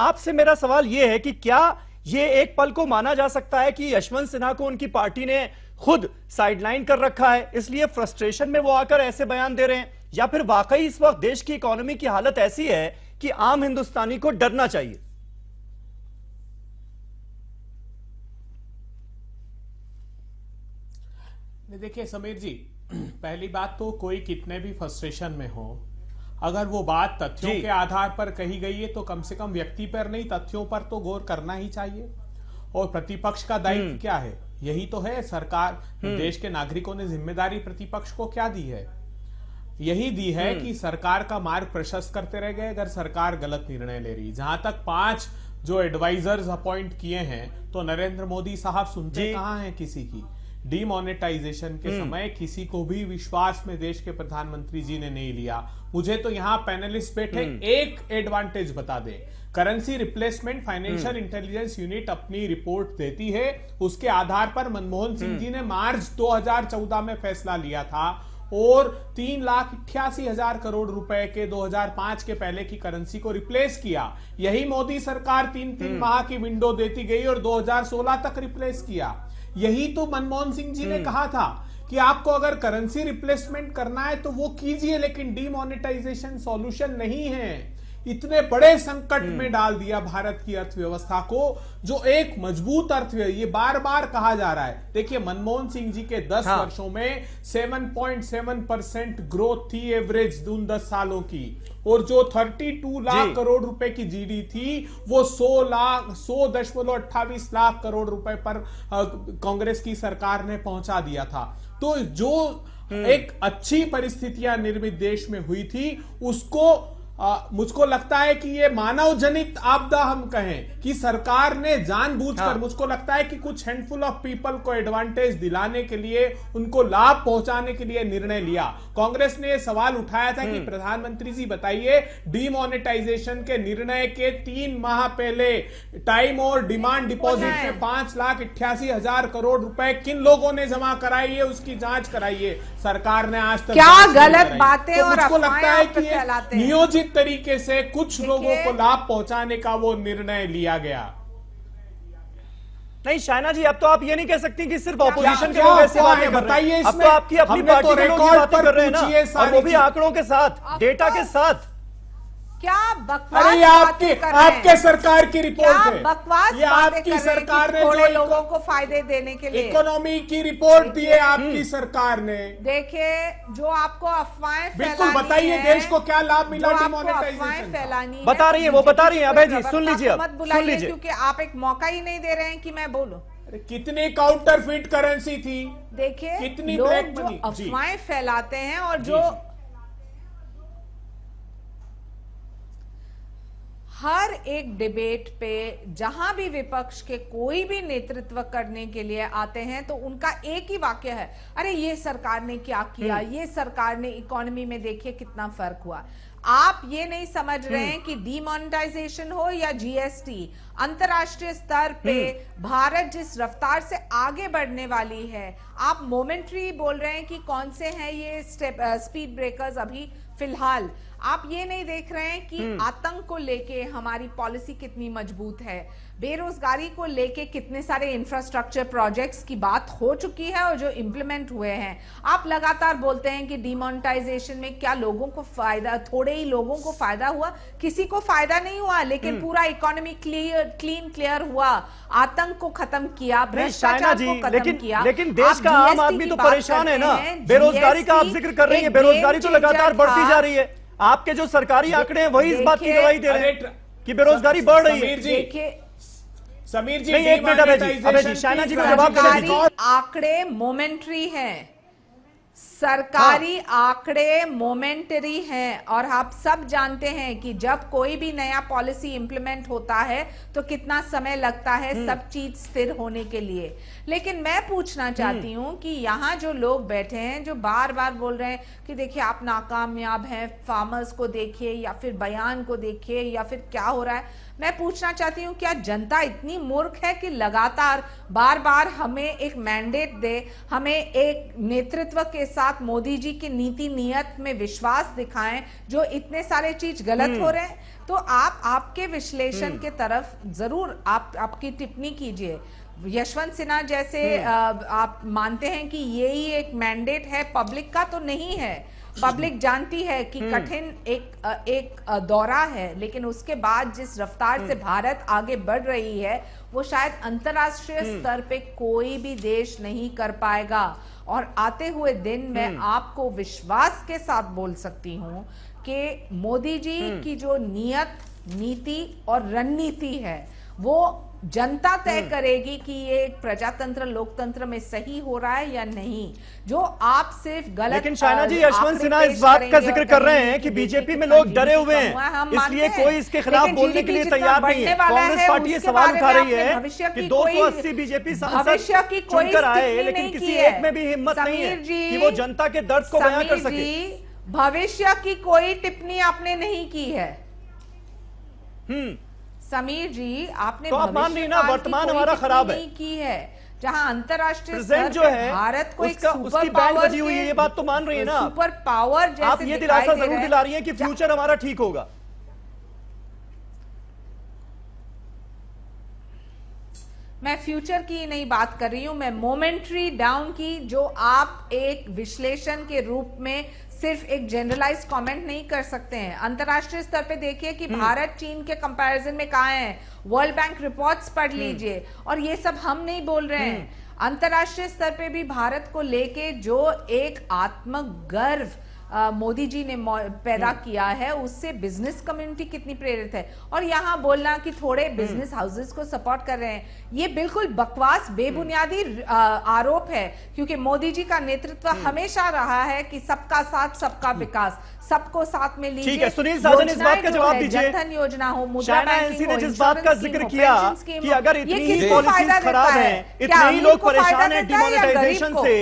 आपसे मेरा सवाल यह है कि क्या ये एक पल को माना जा सकता है कि यशवंत सिन्हा को उनकी पार्टी ने खुद साइडलाइन कर रखा है, इसलिए फ्रस्ट्रेशन में वो आकर ऐसे बयान दे रहे हैं, या फिर वाकई इस वक्त देश की इकोनॉमी की हालत ऐसी है कि आम हिंदुस्तानी को डरना चाहिए? देखिए समीर जी, पहली बात तो कोई कितने भी फ्रस्ट्रेशन में हो, अगर वो बात तथ्यों के आधार पर कही गई है तो कम से कम व्यक्ति पर नहीं तथ्यों पर तो गौर करना ही चाहिए। और प्रतिपक्ष का दायित्व क्या है? यही तो है। सरकार, देश के नागरिकों ने जिम्मेदारी प्रतिपक्ष को क्या दी है? यही दी है कि सरकार का मार्ग प्रशस्त करते रह गए अगर सरकार गलत निर्णय ले रही। जहां तक 5 जो एडवाइजर्स अपॉइंट किए हैं, तो नरेंद्र मोदी साहब सुनते कहां हैं किसी की? डीमोनेटाइजेशन के समय किसी को भी विश्वास में देश के प्रधानमंत्री जी ने नहीं लिया। मुझे तो यहां पैनलिस्ट बैठे एक एडवांटेज बता दें। Currency replacement financial intelligence unit अपनी रिपोर्ट देती है, उसके आधार पर मनमोहन सिंह जी ने मार्च 2014 में फैसला लिया था और 3,88,000 करोड़ रुपए के 2005 के पहले की करेंसी को रिप्लेस किया। यही मोदी सरकार 3-3 माह की विंडो देती गई और 2016 तक रिप्लेस किया। यही तो मनमोहन सिंह जी ने कहा था कि आपको अगर करेंसी रिप्लेसमेंट करना है तो वो कीजिए, लेकिन डीमोनेटाइजेशन सॉल्यूशन नहीं है। इतने बड़े संकट में डाल दिया भारत की अर्थव्यवस्था को, जो एक मजबूत अर्थव्यवस्था, ये बार बार कहा जा रहा है। देखिए, मनमोहन सिंह जी के 10 वर्षों में 7.7% ग्रोथ थी एवरेज उन 10 सालों की, और जो 32 लाख करोड़ रुपए की जीडी थी वो 100.28 लाख करोड़ रुपए पर कांग्रेस की सरकार ने पहुंचा दिया था। तो जो एक अच्छी परिस्थितियां निर्मित देश में हुई थी, उसको मुझको लगता है कि ये मानव जनित आपदा हम कहें कि सरकार ने जानबूझकर, मुझको लगता है कि कुछ हैंडफुल ऑफ पीपल को एडवांटेज दिलाने के लिए, उनको लाभ पहुंचाने के लिए निर्णय लिया। कांग्रेस ने यह सवाल उठाया था कि प्रधानमंत्री जी बताइए, डीमोनेटाइजेशन के निर्णय के 3 माह पहले टाइम और डिमांड डिपॉजिट में 5,88,000 करोड़ रुपए किन लोगों ने जमा कराई है, उसकी जांच कराइए। सरकार ने आज तक क्या गलत बातें तो और मुझको लगता है कि फैलाते हैं। नियोजित तरीके से कुछ लोगों को लाभ पहुंचाने का वो निर्णय लिया गया। नहीं शायना जी, अब तो आप ये नहीं कह सकती कि सिर्फ ऑपोजिशन के लोग ऐसे बातें कर रहे हैं। अब तो आपकी अपनी पार्टी के लोग ये बातें कर रहे हैं ना, और वो भी आंकड़ों के साथ, डेटा के साथ। क्या बकवास? अरे ये आपके सरकार की रिपोर्ट है, बकवास ये आपकी सरकार ने जो लोगों को फायदे देने के लिए इकोनॉमी की रिपोर्ट दी है आपकी सरकार ने। देखिए, जो आपको अफवाहें बिल्कुल बताइए, देश को क्या लाभ मिला डिमोनेटाइजेशन फैलानी बता रही है, वो बता रही है। अभय जी सुन लीजिए, मत बुलाइए, क्योंकि आप एक मौका ही नहीं दे रहे हैं कि मैं बोलूं। कितनी काउंटरफिट करेंसी थी, देखिए कितनी लोग जो अफवाहें फैलाते हैं और जो हर एक डिबेट पे जहां भी विपक्ष के कोई भी नेतृत्व करने के लिए आते हैं तो उनका एक ही वाक्य है, अरे ये सरकार ने क्या किया, ये सरकार ने इकोनॉमी में देखिए कितना फर्क हुआ। आप ये नहीं समझ रहे हैं कि डीमोनेटाइजेशन हो या जीएसटी, अंतरराष्ट्रीय स्तर पे भारत जिस रफ्तार से आगे बढ़ने वाली है, आप मोमेंट्री बोल रहे हैं कि कौन से हैं ये स्पीड ब्रेकर्स अभी फिलहाल। आप ये नहीं देख रहे हैं कि आतंक को लेके हमारी पॉलिसी कितनी मजबूत है, बेरोजगारी को लेके कितने सारे इंफ्रास्ट्रक्चर प्रोजेक्ट्स की बात हो चुकी है और जो इंप्लीमेंट हुए हैं। आप लगातार बोलते हैं कि डिमोनेटाइजेशन में क्या लोगों को फायदा, थोड़े ही लोगों को फायदा हुआ, किसी को फायदा नहीं हुआ, लेकिन पूरा इकोनॉमी क्लियर हुआ, आतंक को खत्म किया, भ्रष्टाचार को खत्म किया। लेकिन देश का आम आदमी तो परेशान है ना, बेरोजगारी का आप जिक्र कर रही है, बेरोजगारी तो लगातार बढ़ती जा रही है। आपके जो सरकारी आंकड़े हैं वही इस बात की गवाही दे रहे हैं कि बेरोजगारी बढ़ रही है। समीर जी, नहीं, एक मिनट अबे जी, शायना जी को जवाब दीजिए। आंकड़े मोमेंटरी हैं, सरकारी आंकड़े मोमेंटरी हैं, और आप सब जानते हैं कि जब कोई भी नया पॉलिसी इंप्लीमेंट होता है तो कितना समय लगता है सब चीज स्थिर होने के लिए। लेकिन मैं पूछना चाहती हूं कि यहाँ जो लोग बैठे हैं जो बार बार बोल रहे हैं कि देखिए आप नाकामयाब हैं, फार्मर्स को देखिए या फिर बयान को देखिए या फिर क्या हो रहा है, मैं पूछना चाहती हूँ क्या जनता इतनी मूर्ख है कि लगातार बार बार हमें एक मैंडेट दे, हमें एक नेतृत्व के साथ मोदी जी की नीति नियत में विश्वास दिखाएं जो इतने सारे चीज गलत हो रहे हैं? तो आप आपके विश्लेषण के तरफ जरूर आपकी टिप्पणी कीजिए। यशवंत सिन्हा जैसे आप मानते हैं कि यही एक मैंडेट है पब्लिक का? तो नहीं है। पब्लिक जानती है कि कठिन एक दौरा है, लेकिन उसके बाद जिस रफ्तार से भारत आगे बढ़ रही है वो शायद अंतर्राष्ट्रीय स्तर पे कोई भी देश नहीं कर पाएगा। और आते हुए दिन में आपको विश्वास के साथ बोल सकती हूं कि मोदी जी की जो नियत, नीति और रणनीति है वो जनता तय करेगी कि ये प्रजातंत्र लोकतंत्र में सही हो रहा है या नहीं। जो आप सिर्फ गलत, लेकिन शायना जी, यशवंत सिन्हा इस बात का जिक्र कर रहे हैं कि बीजेपी में लोग डरे हुए हैं, इसलिए कोई इसके खिलाफ बोलने के लिए तैयार नहीं है। कांग्रेस पार्टी ये सवाल उठा रही है कि 280 बीजेपी सांसद चुनकर आए, लेकिन किसी एक में भी हिम्मत नहीं है कि वो जनता के दर्द को बयां कर सके। भविष्य की कोई टिप्पणी आपने नहीं की है समीर जी, आपने तो आप मान रही ना वर्तमान हमारा खराब है की है, जहां अंतरराष्ट्रीय स्तर जो है भारत को उसकी बैंड बजी हुई है, ये बात तो मान रही है ना? सुपर पावर जैसे आप ये दिलासा जरूर दिला रही है कि फ्यूचर हमारा ठीक होगा। मैं फ्यूचर की नहीं बात कर रही हूं, मैं मोमेंटरी डाउन की, जो आप एक विश्लेषण के रूप में सिर्फ एक जनरलाइज कमेंट नहीं कर सकते हैं। अंतरराष्ट्रीय स्तर पे देखिए कि भारत चीन के कंपैरिजन में कहां है, वर्ल्ड बैंक रिपोर्ट्स पढ़ लीजिए, और ये सब हम नहीं बोल रहे हैं। अंतरराष्ट्रीय स्तर पे भी भारत को लेके जो एक आत्मगर्व मोदी जी ने पैदा किया है, उससे बिजनेस कम्युनिटी कितनी प्रेरित है। और यहाँ बोलना कि थोड़े बिजनेस हाउसेस को सपोर्ट कर रहे हैं, ये बिल्कुल बकवास बेबुनियादी आरोप है, क्योंकि मोदी जी का नेतृत्व हमेशा रहा है कि सबका साथ सबका विकास, सबको साथ में लीजिए। ठीक है, सुनील साजन इस बात का जवाब दीजिए। जनधन योजना हो, मुद्रा बैंकिंग हो, जिस बात का जिक्र किया कि अगर इतनी ही पॉलिसीज खराब है, इतने ही लोग परेशान हैं डिमोनेटाइजेशन से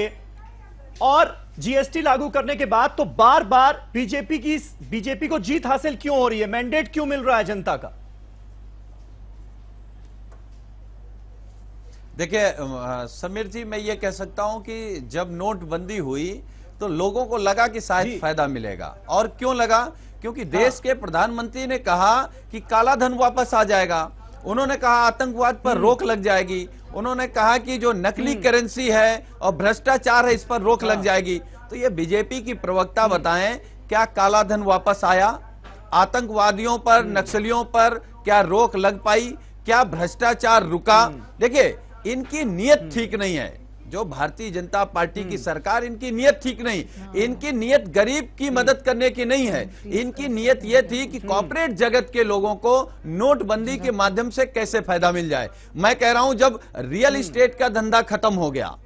और जीएसटी लागू करने के बाद, तो बार बार बीजेपी को जीत हासिल क्यों हो रही है? मैंडेट क्यों मिल रहा है जनता का? देखिए समीर जी, मैं ये कह सकता हूं कि जब नोटबंदी हुई तो लोगों को लगा कि शायद फायदा मिलेगा। और क्यों लगा? क्योंकि देश के प्रधानमंत्री ने कहा कि काला धन वापस आ जाएगा, उन्होंने कहा आतंकवाद पर रोक लग जाएगी, उन्होंने कहा कि जो नकली करेंसी है और भ्रष्टाचार है इस पर रोक लग जाएगी। तो ये बीजेपी की प्रवक्ता बताएं, क्या काला धन वापस आया? आतंकवादियों पर, नक्सलियों पर क्या रोक लग पाई? क्या भ्रष्टाचार रुका? देखिए, इनकी नीयत ठीक नहीं है। जो भारतीय जनता पार्टी की सरकार, इनकी नीयत ठीक नहीं। इनकी नीयत गरीब की मदद करने की नहीं है। इनकी नीयत यह थी कि कॉर्पोरेट जगत के लोगों को नोटबंदी के माध्यम से कैसे फायदा मिल जाए। मैं कह रहा हूं, जब रियल एस्टेट का धंधा खत्म हो गया,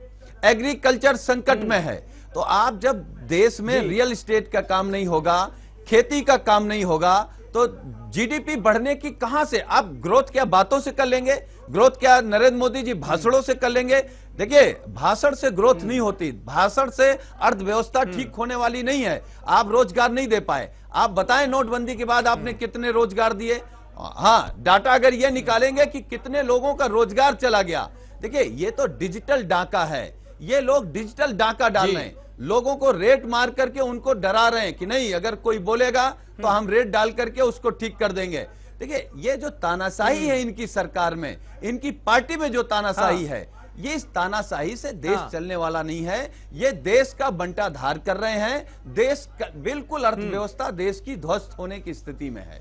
एग्रीकल्चर संकट में है, तो आप जब देश में रियल एस्टेट का काम नहीं होगा, खेती का काम नहीं होगा, तो जीडीपी बढ़ने की कहां से? आप ग्रोथ क्या बातों से कर लेंगे? ग्रोथ क्या नरेंद्र मोदी जी भाषणों से कर लेंगे? देखिए, भाषण से ग्रोथ नहीं होती, भाषण से अर्थव्यवस्था ठीक होने वाली नहीं है। आप रोजगार नहीं दे पाए। आप बताएं नोटबंदी के बाद आपने कितने रोजगार दिए? हाँ, डाटा अगर ये निकालेंगे कि कितने लोगों का रोजगार चला गया। देखिए, ये तो डिजिटल डाका है, ये लोग डिजिटल डाका डाल रहे हैं। लोगों को रेट मार करके उनको डरा रहे हैं कि नहीं, अगर कोई बोलेगा तो हम रेट डाल करके उसको ठीक कर देंगे। देखिए, ये जो तानाशाही है इनकी सरकार में, इनकी पार्टी में जो तानाशाही है, ये इस तानाशाही से देश चलने वाला नहीं है। ये देश का बंटाधार कर रहे हैं। देश बिल्कुल अर्थव्यवस्था देश की ध्वस्त होने की स्थिति में है।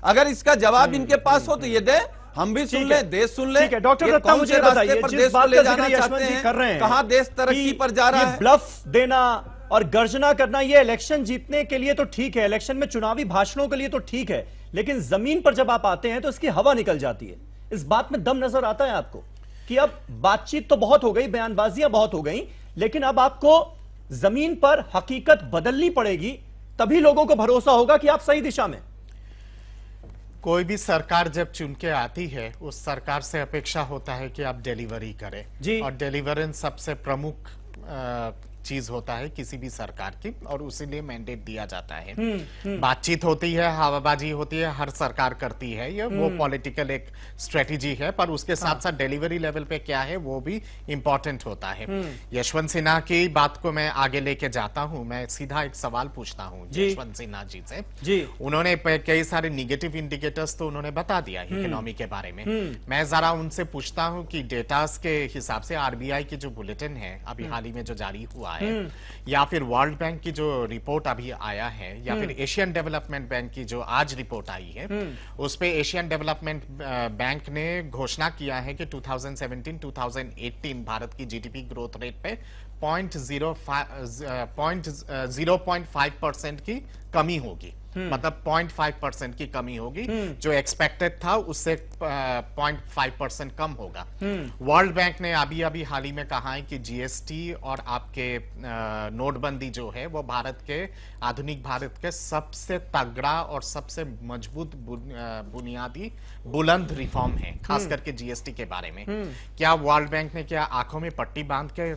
अगर इसका जवाब इनके पास हो तो ये दे, हम भी सुन ले, देश सुन ले। डॉक्टर दत्ता, मुझे बताइए, जिस बात का जिक्र यशवंत जी कर रहे हैं, कहां देश तरक्की पर जा रहा है। ब्लफ देना और गर्जना करना, ये इलेक्शन जीतने के लिए तो ठीक है, इलेक्शन में चुनावी भाषणों के लिए तो ठीक है, लेकिन जमीन पर जब आप आते हैं तो इसकी हवा निकल जाती है। इस बात में दम नजर आता है आपको कि अब बातचीत तो बहुत हो गई, बयानबाजियां बहुत हो गई, लेकिन अब आपको जमीन पर हकीकत बदलनी पड़ेगी, तभी लोगों को भरोसा होगा कि आप सही दिशा में। कोई भी सरकार जब चुन के आती है, उस सरकार से अपेक्षा होता है कि आप डिलीवरी करें जी। और डिलीवरेंस सबसे प्रमुख चीज होता है किसी भी सरकार की, और उसीलिए मैंडेट दिया जाता है। बातचीत होती है, हवाबाजी होती है, हर सरकार करती है, ये वो पॉलिटिकल एक स्ट्रेटेजी है, पर उसके साथ साथ डिलीवरी लेवल पे क्या है वो भी इंपॉर्टेंट होता है। यशवंत सिन्हा की बात को मैं आगे लेके जाता हूं। मैं सीधा एक सवाल पूछता हूं यशवंत सिन्हा जी से जी। उन्होंने कई सारे निगेटिव इंडिकेटर्स तो उन्होंने बता दिया इकोनॉमी के बारे में। मैं जरा उनसे पूछता हूं कि डेटास के हिसाब से आरबीआई की जो बुलेटिन है अभी हाल ही में जो जारी हुआ है, या फिर वर्ल्ड बैंक की जो रिपोर्ट अभी आया है, या फिर एशियन डेवलपमेंट बैंक की जो आज रिपोर्ट आई है, उस पे एशियन डेवलपमेंट बैंक ने घोषणा किया है कि 2017-2018 भारत की जीडीपी ग्रोथ रेट पे 0.5% की कमी होगी। मतलब 0.5% की कमी होगी, जो एक्सपेक्टेड था उससे 0.5% कम होगा। वर्ल्ड बैंक ने अभी हाल ही में कहा है कि जीएसटी और आपके नोटबंदी जो है वो भारत के आधुनिक भारत के सबसे तगड़ा और सबसे मजबूत बुनियादी बुलंद रिफॉर्म है, खास करके जीएसटी के बारे में। क्या वर्ल्ड बैंक ने क्या आंखों में पट्टी बांध के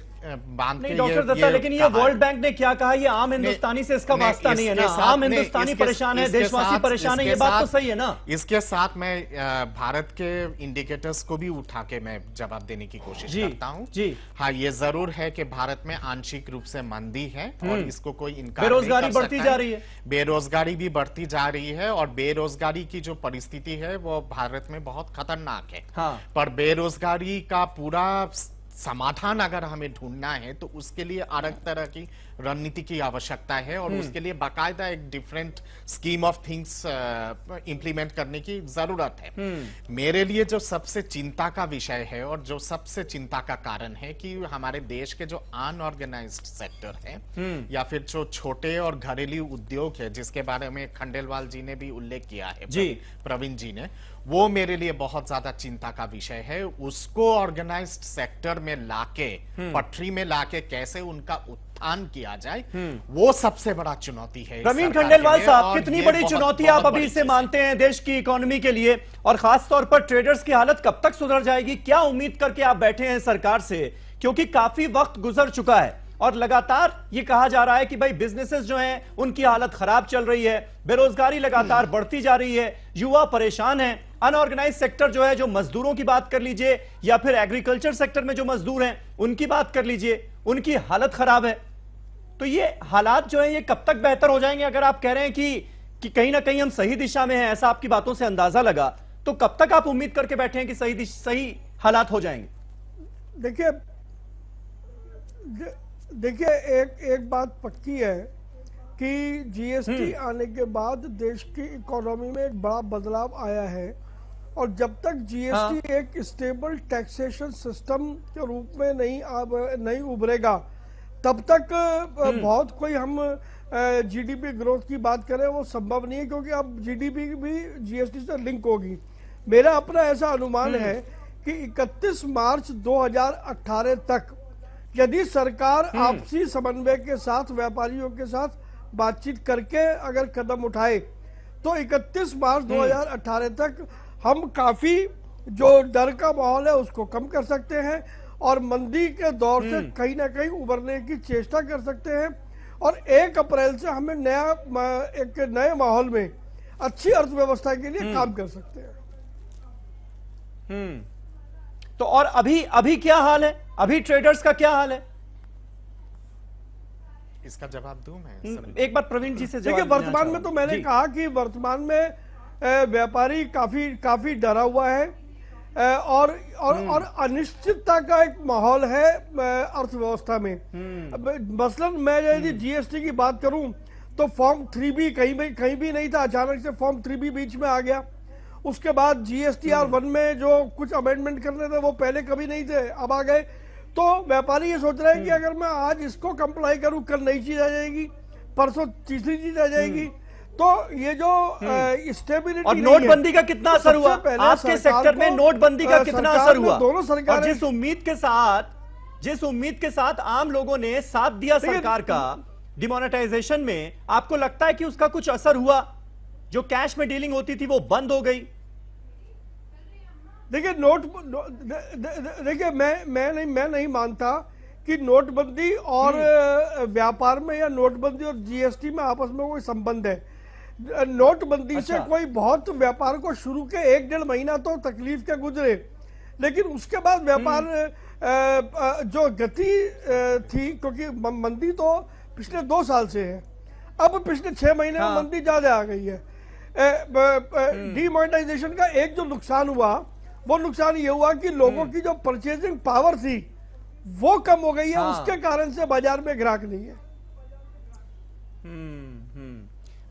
डॉक्टर दत्ता, लेकिन ये वर्ल्ड बैंक ने क्या कहा, ये आम हिंदुस्तानी से इसका वास्ता नहीं है ना। आम हिंदुस्तानी परेशान है, देशवासी परेशान है, ये बात तो सही है ना। इसके साथ मैं भारत के इंडिकेटर्स को भी उठा के मैं जवाब देने की कोशिश करता हूं जी। हाँ, ये जरूर है कि भारत में आंशिक रूप से मंदी है और इसको कोई इनकार बेरोजगारी बढ़ती जा रही है, बेरोजगारी भी बढ़ती जा रही है, और बेरोजगारी की जो परिस्थिति है वो भारत में बहुत खतरनाक है। हाँ। पर बेरोजगारी का पूरा समाधान अगर हमें ढूंढना है तो उसके लिए अलग तरह की रणनीति की आवश्यकता है, और उसके लिए बाकायदा एक different scheme of things implement करने की जरूरत है। मेरे लिए जो सबसे चिंता का विषय है और जो सबसे चिंता का कारण है कि हमारे देश के जो अनऑर्गेनाइज्ड सेक्टर है, या फिर जो छोटे और घरेलू उद्योग है, जिसके बारे में खंडेलवाल जी ने भी उल्लेख किया है, प्रवीण जी ने, वो मेरे लिए बहुत ज्यादा चिंता का विषय है। उसको ऑर्गेनाइज्ड सेक्टर में लाके, पटरी में लाके कैसे उनका उत्थान किया जाए, वो सबसे बड़ा चुनौती है। प्रवीण खंडेलवाल साहब, कितनी बड़ी चुनौती आप अभी इसे मानते हैं देश की इकोनॉमी के लिए, और खास तौर पर ट्रेडर्स की हालत कब तक सुधर जाएगी? क्या उम्मीद करके आप बैठे हैं सरकार से, क्योंकि काफी वक्त गुजर चुका है और लगातार ये कहा जा रहा है कि भाई बिजनेसेस जो हैं उनकी हालत खराब चल रही है, बेरोजगारी लगातार बढ़ती जा रही है, युवा परेशान है, अनऑर्गेनाइज सेक्टर जो है, जो मजदूरों की बात कर लीजिए या फिर एग्रीकल्चर सेक्टर में जो मजदूर हैं उनकी बात कर लीजिए, उनकी हालत खराब है। तो ये हालात जो है ये कब तक बेहतर हो जाएंगे? अगर आप कह रहे हैं कि कहीं ना कहीं हम सही दिशा में हैं, ऐसा आपकी बातों से अंदाजा लगा, तो कब तक आप उम्मीद करके बैठे हैं कि सही हालात हो जाएंगे? देखिए एक बात पक्की है कि जीएसटी आने के बाद देश की इकोनॉमी में एक बड़ा बदलाव आया है, और जब तक जीएसटी एक स्टेबल टैक्सेशन सिस्टम के रूप में नहीं उभरेगा, तब तक बहुत कोई हम जीडीपी ग्रोथ की बात करें वो संभव नहीं है, क्योंकि अब जीडीपी भी जीएसटी से लिंक होगी। मेरा अपना ऐसा अनुमान है कि 31 मार्च 2018 तक यदि सरकार आपसी समन्वय के साथ व्यापारियों के साथ बातचीत करके अगर कदम उठाए तो 31 मार्च 2018 तक हम काफी जो डर का माहौल है उसको कम कर सकते हैं, और मंदी के दौर से कहीं ना कहीं उबरने की चेष्टा कर सकते हैं, और 1 अप्रैल से हमें एक नए माहौल में अच्छी अर्थव्यवस्था के लिए काम कर सकते हैं। तो और अभी क्या हाल है? अभी ट्रेडर्स का क्या हाल है? इसका जवाब दूं मैं? एक बार प्रवीण जी से देखिए, वर्तमान में तो मैंने कहा कि वर्तमान में व्यापारी काफी डरा हुआ है और अनिश्चितता का एक माहौल है अर्थव्यवस्था में। मसलन मैं यदि जीएसटी की बात करूं तो फॉर्म 3B कहीं भी नहीं था, अचानक से फॉर्म 3B बीच में आ गया। उसके बाद जीएसटीआर 1 में जो कुछ अमेंडमेंट करने थे वो पहले कभी नहीं थे, अब आ गए। तो व्यापारी ये सोच रहे हैं कि अगर मैं आज इसको कंप्लाई करूं, कल नई चीज आ जाएगी, परसों तीसरी चीज आ जाएगी। तो ये जो स्टेबिलिटी और नोटबंदी का कितना असर हुआ आपके सेक्टर में? नोटबंदी का कितना असर हुआ? दोनों सरकार जिस उम्मीद के साथ आम लोगों ने साथ दिया सरकार का डिमोनेटाइजेशन में, आपको लगता है कि उसका कुछ असर हुआ? जो कैश में डीलिंग होती थी वो बंद हो गई। देखिए देखिए मैं नहीं मानता कि नोटबंदी और व्यापार में या नोटबंदी और जीएसटी में आपस में कोई संबंध है। नोटबंदी से कोई बहुत व्यापार को शुरू के 1-1.5 महीना तो तकलीफ के गुजरे, लेकिन उसके बाद व्यापार जो गति थी, क्योंकि मंदी तो पिछले 2 साल से है, अब पिछले 6 महीने में मंदी ज्यादा आ गई है। डीमोनेटाइजेशन का एक जो नुकसान हुआ, वो नुकसान ये हुआ कि लोगों की जो परचेजिंग पावर थी वो कम हो गई है। उसके कारण से बाजार में ग्राहक नहीं है।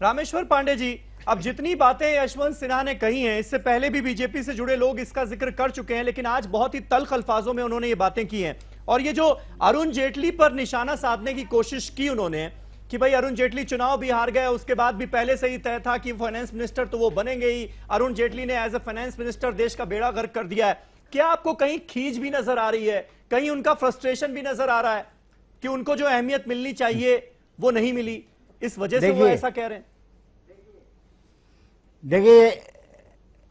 रामेश्वर पांडे जी, अब जितनी बातें यशवंत सिन्हा ने कही हैं, इससे पहले भी बीजेपी से जुड़े लोग इसका जिक्र कर चुके हैं, लेकिन आज बहुत ही तल्ख अल्फाजों में उन्होंने ये बातें की हैं। और ये जो अरुण जेटली पर निशाना साधने की कोशिश की उन्होंने कि भाई अरुण जेटली चुनाव भी हार गए, उसके बाद भी पहले से ही तय था कि फाइनेंस मिनिस्टर तो वो बनेंगे ही, अरुण जेटली ने एज ए फाइनेंस मिनिस्टर देश का बेड़ा गर्क कर दिया है। क्या आपको कहीं खींच भी नजर आ रही है, कहीं उनका फ्रस्ट्रेशन भी नजर आ रहा है कि उनको जो अहमियत मिलनी चाहिए वो नहीं मिली, इस वजह से वो ऐसा कह रहे हैं? देखिए,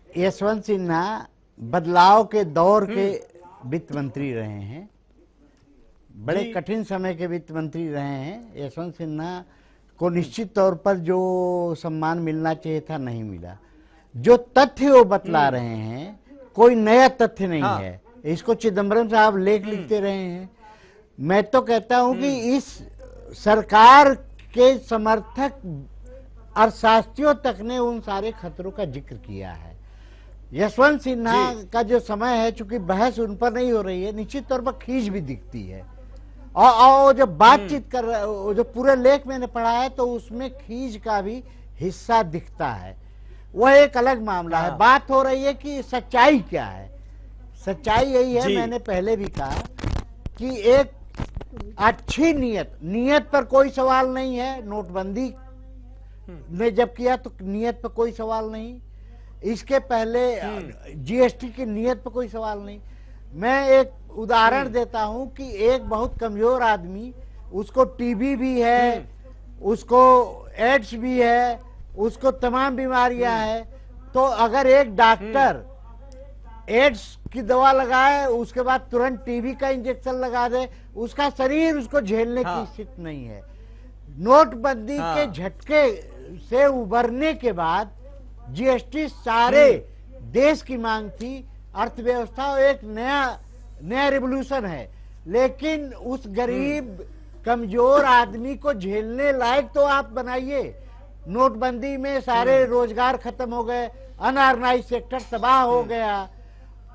यशवंत सिन्हा बदलाव के दौर के वित्त मंत्री रहे हैं, बड़े कठिन समय के वित्त मंत्री रहे हैं। यशवंत सिन्हा को निश्चित तौर पर जो सम्मान मिलना चाहिए था नहीं मिला। जो तथ्य वो बतला रहे हैं कोई नया तथ्य नहीं है। इसको चिदम्बरम साहब लेख लिखते रहे हैं। मैं तो कहता हूं कि इस सरकार के समर्थक अर्थशास्त्रियों तक ने उन सारे खतरों का जिक्र किया है। यशवंत सिन्हा का जो समय है, चूंकि बहस उन पर नहीं हो रही है, निश्चित तौर पर खींच भी दिखती है। और जब बातचीत कर रहे, जो पूरे लेख मैंने पढ़ा है तो उसमें खींच का भी हिस्सा दिखता है, वह एक अलग मामला है। बात हो रही है कि सच्चाई क्या है। सच्चाई यही है, मैंने पहले भी कहा कि एक अच्छी नीयत पर कोई सवाल नहीं है। नोटबंदी ने जब किया तो नीयत पर कोई सवाल नहीं, इसके पहले जीएसटी की नीयत पर कोई सवाल नहीं। मैं एक उदाहरण देता हूं कि एक बहुत कमजोर आदमी, उसको टीबी भी है, उसको एड्स भी है, उसको तमाम बीमारियां हैं, तो अगर एक डॉक्टर एड्स की दवा लगाए, उसके बाद तुरंत टीबी का इंजेक्शन लगा दे, उसका शरीर उसको झेलने की स्थिति नहीं है। नोटबंदी के झटके से उबरने के बाद जीएसटी सारे देश की मांग थी। अर्थव्यवस्था एक नया रिवोल्यूशन है, लेकिन उस गरीब कमजोर आदमी को झेलने लायक तो आप बनाइए। नोटबंदी में सारे रोजगार खत्म हो गए, अनऑर्गेनाइज्ड सेक्टर तबाह हो गया,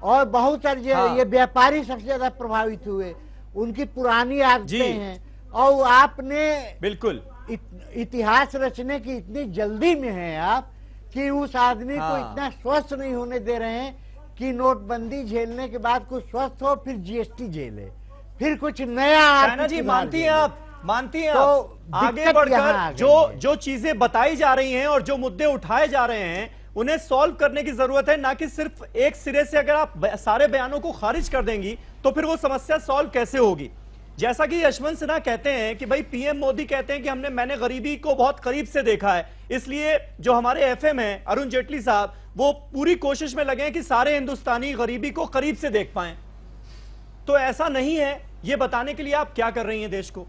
और बहुत सारे ये व्यापारी सबसे ज्यादा प्रभावित हुए। उनकी पुरानी आदतें हैं, और आपने बिल्कुल इतिहास रचने की इतनी जल्दी में हैं आप कि उस आदमी को इतना स्वस्थ नहीं होने दे रहे हैं कि नोटबंदी झेलने के बाद कुछ स्वस्थ हो, फिर जीएसटी झेले, फिर कुछ नया। जी मानती हैं आप तो आगे बढ़कर जो चीजें बताई जा रही हैं और जो मुद्दे उठाए जा रहे हैं उन्हें सॉल्व करने की जरूरत है, ना कि सिर्फ एक सिरे से अगर आप सारे बयानों को खारिज कर देंगी तो फिर वो समस्या सॉल्व कैसे होगी। जैसा कि यशवंत सिन्हा कहते हैं कि भाई पीएम मोदी कहते हैं कि मैंने गरीबी को बहुत करीब से देखा है, इसलिए जो हमारे एफएम हैं अरुण जेटली साहब, वो पूरी कोशिश में लगे हैं कि सारे हिंदुस्तानी गरीबी को करीब से देख पाएं। तो ऐसा नहीं है, ये बताने के लिए आप क्या कर रही हैं देश को?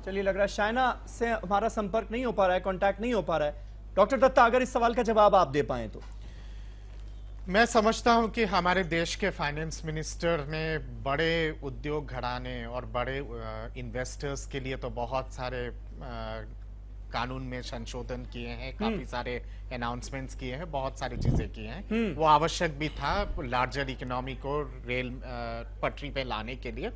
चलिए, लग रहा है शायना से हमारा संपर्क नहीं हो पा रहा है, कांटेक्ट नहीं हो पा रहा है। डॉक्टर दत्ता, अगर इस सवाल का जवाब आप दे पाएं तो। मैं समझता हूं कि हमारे देश के फाइनेंस मिनिस्टर ने बड़े उद्योग घराने और बड़े इन्वेस्टर्स के लिए तो बहुत सारे कानून में संशोधन किए हैं, काफी सारे अनाउंसमेंट्स किए हैं, बहुत सारी चीजें की हैं। वो आवश्यक भी था लार्जर इकोनॉमी को रेल पटरी पे लाने के लिए।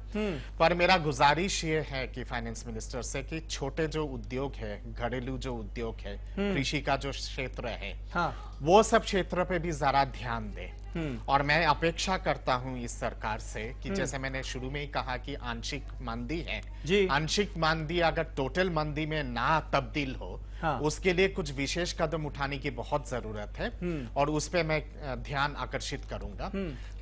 पर मेरा गुजारिश ये है कि फाइनेंस मिनिस्टर से कि छोटे जो उद्योग है, घरेलू जो उद्योग है, कृषि का जो क्षेत्र है, वो सब क्षेत्र पे भी जरा ध्यान दे। और मैं अपेक्षा करता हूं इस सरकार से कि जैसे मैंने शुरू में ही कहा कि आंशिक मंदी है, आंशिक मंदी अगर टोटल मंदी में ना तब्दील हो, उसके लिए कुछ विशेष कदम उठाने की बहुत जरूरत है और उस पे मैं ध्यान आकर्षित करूंगा।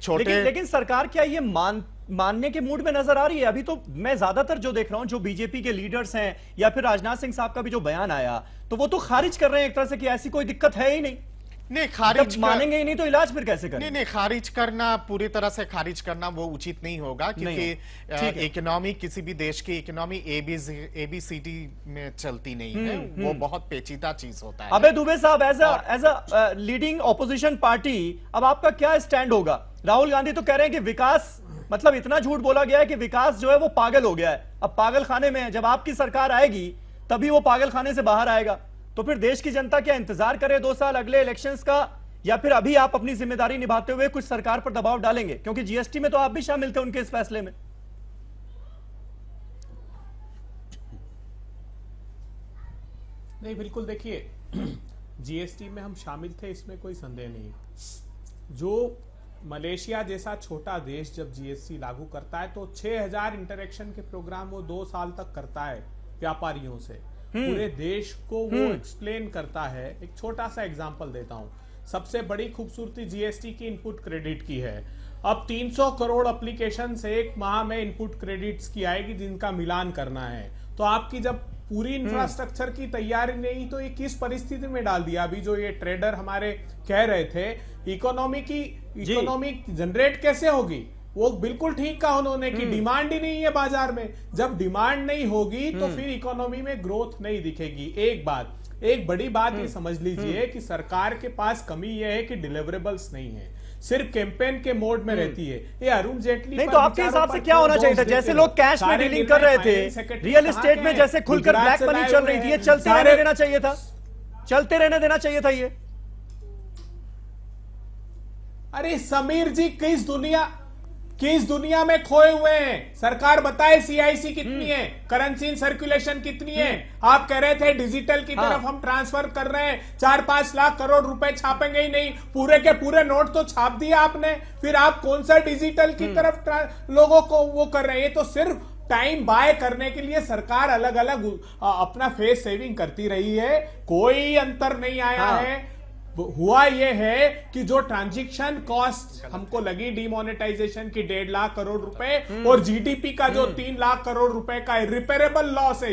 छोटे लेकिन सरकार क्या ये मानने के मूड में नजर आ रही है? अभी तो मैं ज्यादातर जो देख रहा हूं, जो बीजेपी के लीडर्स हैं या फिर राजनाथ सिंह साहब का भी जो बयान आया, तो वो तो खारिज कर रहे हैं एक तरह से कि ऐसी कोई दिक्कत है ही नहीं। नहीं, खारिज मानेंगे ही नहीं तो इलाज फिर कैसे करें? नहीं, खारिज करना, पूरी तरह से खारिज करना वो उचित नहीं होगा, क्योंकि इकोनॉमी, किसी भी देश की इकोनॉमी ABCD में चलती नहीं है। वो बहुत पेचीदा चीज होता है। अबे दुबे साहब, as a leading opposition party, अब आपका क्या स्टैंड होगा? राहुल गांधी तो कह रहे हैं कि विकास, मतलब इतना झूठ बोला गया है कि विकास जो है वो पागल हो गया है, अब पागल खाने में है। जब आपकी सरकार आएगी तभी वो पागल खाने से बाहर आएगा। तो फिर देश की जनता क्या इंतजार करे 2 साल अगले इलेक्शंस का, या फिर अभी आप अपनी जिम्मेदारी निभाते हुए कुछ सरकार पर दबाव डालेंगे? क्योंकि जीएसटी में तो आप भी शामिल थे उनके इस फैसले में। नहीं, बिल्कुल, देखिए जीएसटी में हम शामिल थे, इसमें कोई संदेह नहीं। जो मलेशिया जैसा छोटा देश जब जीएसटी लागू करता है तो 6000 इंटरेक्शन के प्रोग्राम वो 2 साल तक करता है व्यापारियों से, पूरे देश को वो एक्सप्लेन करता है। एक छोटा सा एग्जांपल देता हूं, सबसे बड़ी खूबसूरती जीएसटी की इनपुट क्रेडिट की है। अब 300 करोड़ एप्लीकेशन से एक माह में इनपुट क्रेडिट्स की आएगी जिनका मिलान करना है। तो आपकी जब पूरी इंफ्रास्ट्रक्चर की तैयारी नहीं, तो ये किस परिस्थिति में डाल दिया। अभी जो ये ट्रेडर हमारे कह रहे थे, इकोनॉमी जनरेट कैसे होगी, वो बिल्कुल ठीक कहा उन्होंने कि डिमांड ही नहीं है बाजार में। जब डिमांड नहीं होगी तो फिर इकोनॉमी में ग्रोथ नहीं दिखेगी। एक बड़ी बात ये समझ लीजिए कि सरकार के पास कमी ये है कि डिलीवरेबल्स नहीं है, सिर्फ कैंपेन के मोड में रहती है। ये अरुण जेटली नहीं, तो आपके हिसाब से क्या होना चाहिए था? जैसे लोग कैश में डीलिंग कर रहे थे, रियल एस्टेट में जैसे खुलकर ब्लैक मनी चल रही थी, ये चलते रहने देना चाहिए था, चलते रहने देना चाहिए था ये। अरे समीर जी, किस दुनिया में खोए हुए हैं? सरकार बताए CIC कितनी है, करेंसी इन सर्कुलेशन कितनी है। आप कह रहे थे डिजिटल की तरफ हम ट्रांसफर कर रहे हैं, 4-5 लाख करोड़ रुपए छापेंगे ही नहीं, पूरे के पूरे नोट तो छाप दिया आपने। फिर आप कौन सा डिजिटल की तरफ लोगों को वो कर रहे हैं? तो सिर्फ टाइम बाय करने के लिए सरकार अलग अलग अपना फेस सेविंग करती रही है, कोई अंतर नहीं आया है। हुआ यह है कि जो ट्रांजैक्शन कॉस्ट हमको लगी डिमोनेटाइजेशन की 1.5 लाख करोड़ रुपए और जीडीपी का जो 3 लाख करोड़ रुपए का इरिपेरेबल लॉस है,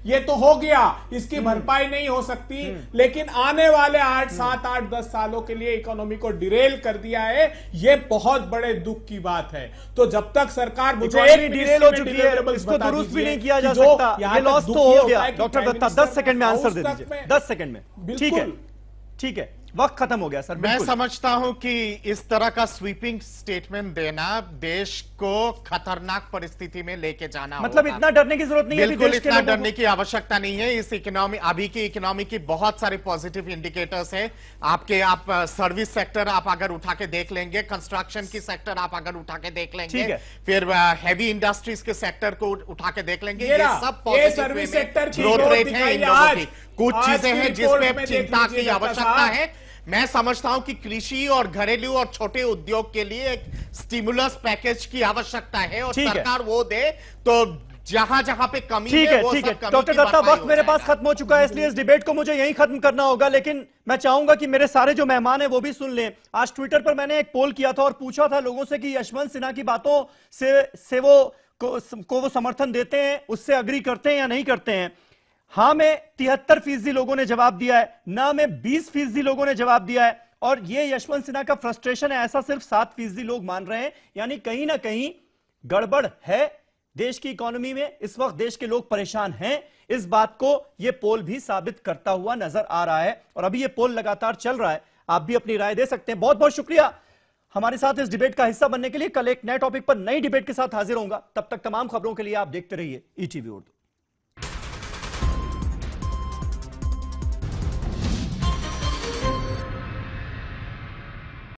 ये तो हो गया, इसकी भरपाई नहीं हो सकती। लेकिन आने वाले 7, 8, 10 सालों के लिए इकोनॉमी को डिरेल कर दिया है, ये बहुत बड़े दुख की बात है। तो जब तक सरकार मुझे डिरेल हो चुकी है, इसको दुरुस्त भी नहीं किया जा सकता, ये लॉस तो हो गया। डॉक्टर दत्ता 10 सेकंड में आंसर दे दीजिए, 10 सेकंड में। ठीक है, वक्त खत्म हो गया सर। मैं समझता हूं कि इस तरह का स्वीपिंग स्टेटमेंट देना देश को खतरनाक परिस्थिति में लेके जाना, मतलब इतना डरने की जरूरत नहीं है। बिल्कुल इतना डरने की आवश्यकता नहीं है। इस इकोनॉमी, अभी की इकोनॉमी की बहुत सारे पॉजिटिव इंडिकेटर्स है। आप सर्विस सेक्टर आप अगर उठा के देख लेंगे, कंस्ट्रक्शन की सेक्टर आप अगर उठा के देख लेंगे, फिर हैवी इंडस्ट्रीज के सेक्टर को उठा के देख लेंगे, ये सब सर्विस सेक्टर ग्रोथ रेट है इन लोगों की। कुछ चीजें हैं जिसमें चिंता की आवश्यकता है। मैं समझता हूं कि कृषि और घरेलू और छोटे उद्योग के लिए एक स्टिमुलस पैकेज की आवश्यकता है और सरकार वो दे, तो जहां जहां पे कमी है वो सब कमी। डॉक्टर दत्ता, वक्त मेरे पास खत्म हो चुका है, इसलिए इस डिबेट को मुझे यहीं खत्म करना होगा। लेकिन मैं चाहूंगा कि मेरे सारे जो मेहमान हैं वो भी सुन लें। आज ट्विटर पर मैंने एक पोल किया था और पूछा था लोगों से कि यशवंत सिन्हा की बातों से वो समर्थन देते हैं, उससे अग्री करते हैं या नहीं करते हैं। हाँ में 73% लोगों ने जवाब दिया है, ना में 20% लोगों ने जवाब दिया है। और ये यशवंत सिन्हा का फ्रस्ट्रेशन है, ऐसा सिर्फ 7% लोग मान रहे हैं। यानी कहीं ना कहीं गड़बड़ है देश की इकोनॉमी में, इस वक्त देश के लोग परेशान हैं। इस बात को यह पोल भी साबित करता हुआ नजर आ रहा है और अभी यह पोल लगातार चल रहा है। आप भी अपनी राय दे सकते हैं। बहुत बहुत शुक्रिया हमारे साथ इस डिबेट का हिस्सा बनने के लिए। कल एक नए टॉपिक पर नई डिबेट के साथ हाजिर होऊंगा। तब तक तमाम खबरों के लिए आप देखते रहिए ईटीवी उर्दू।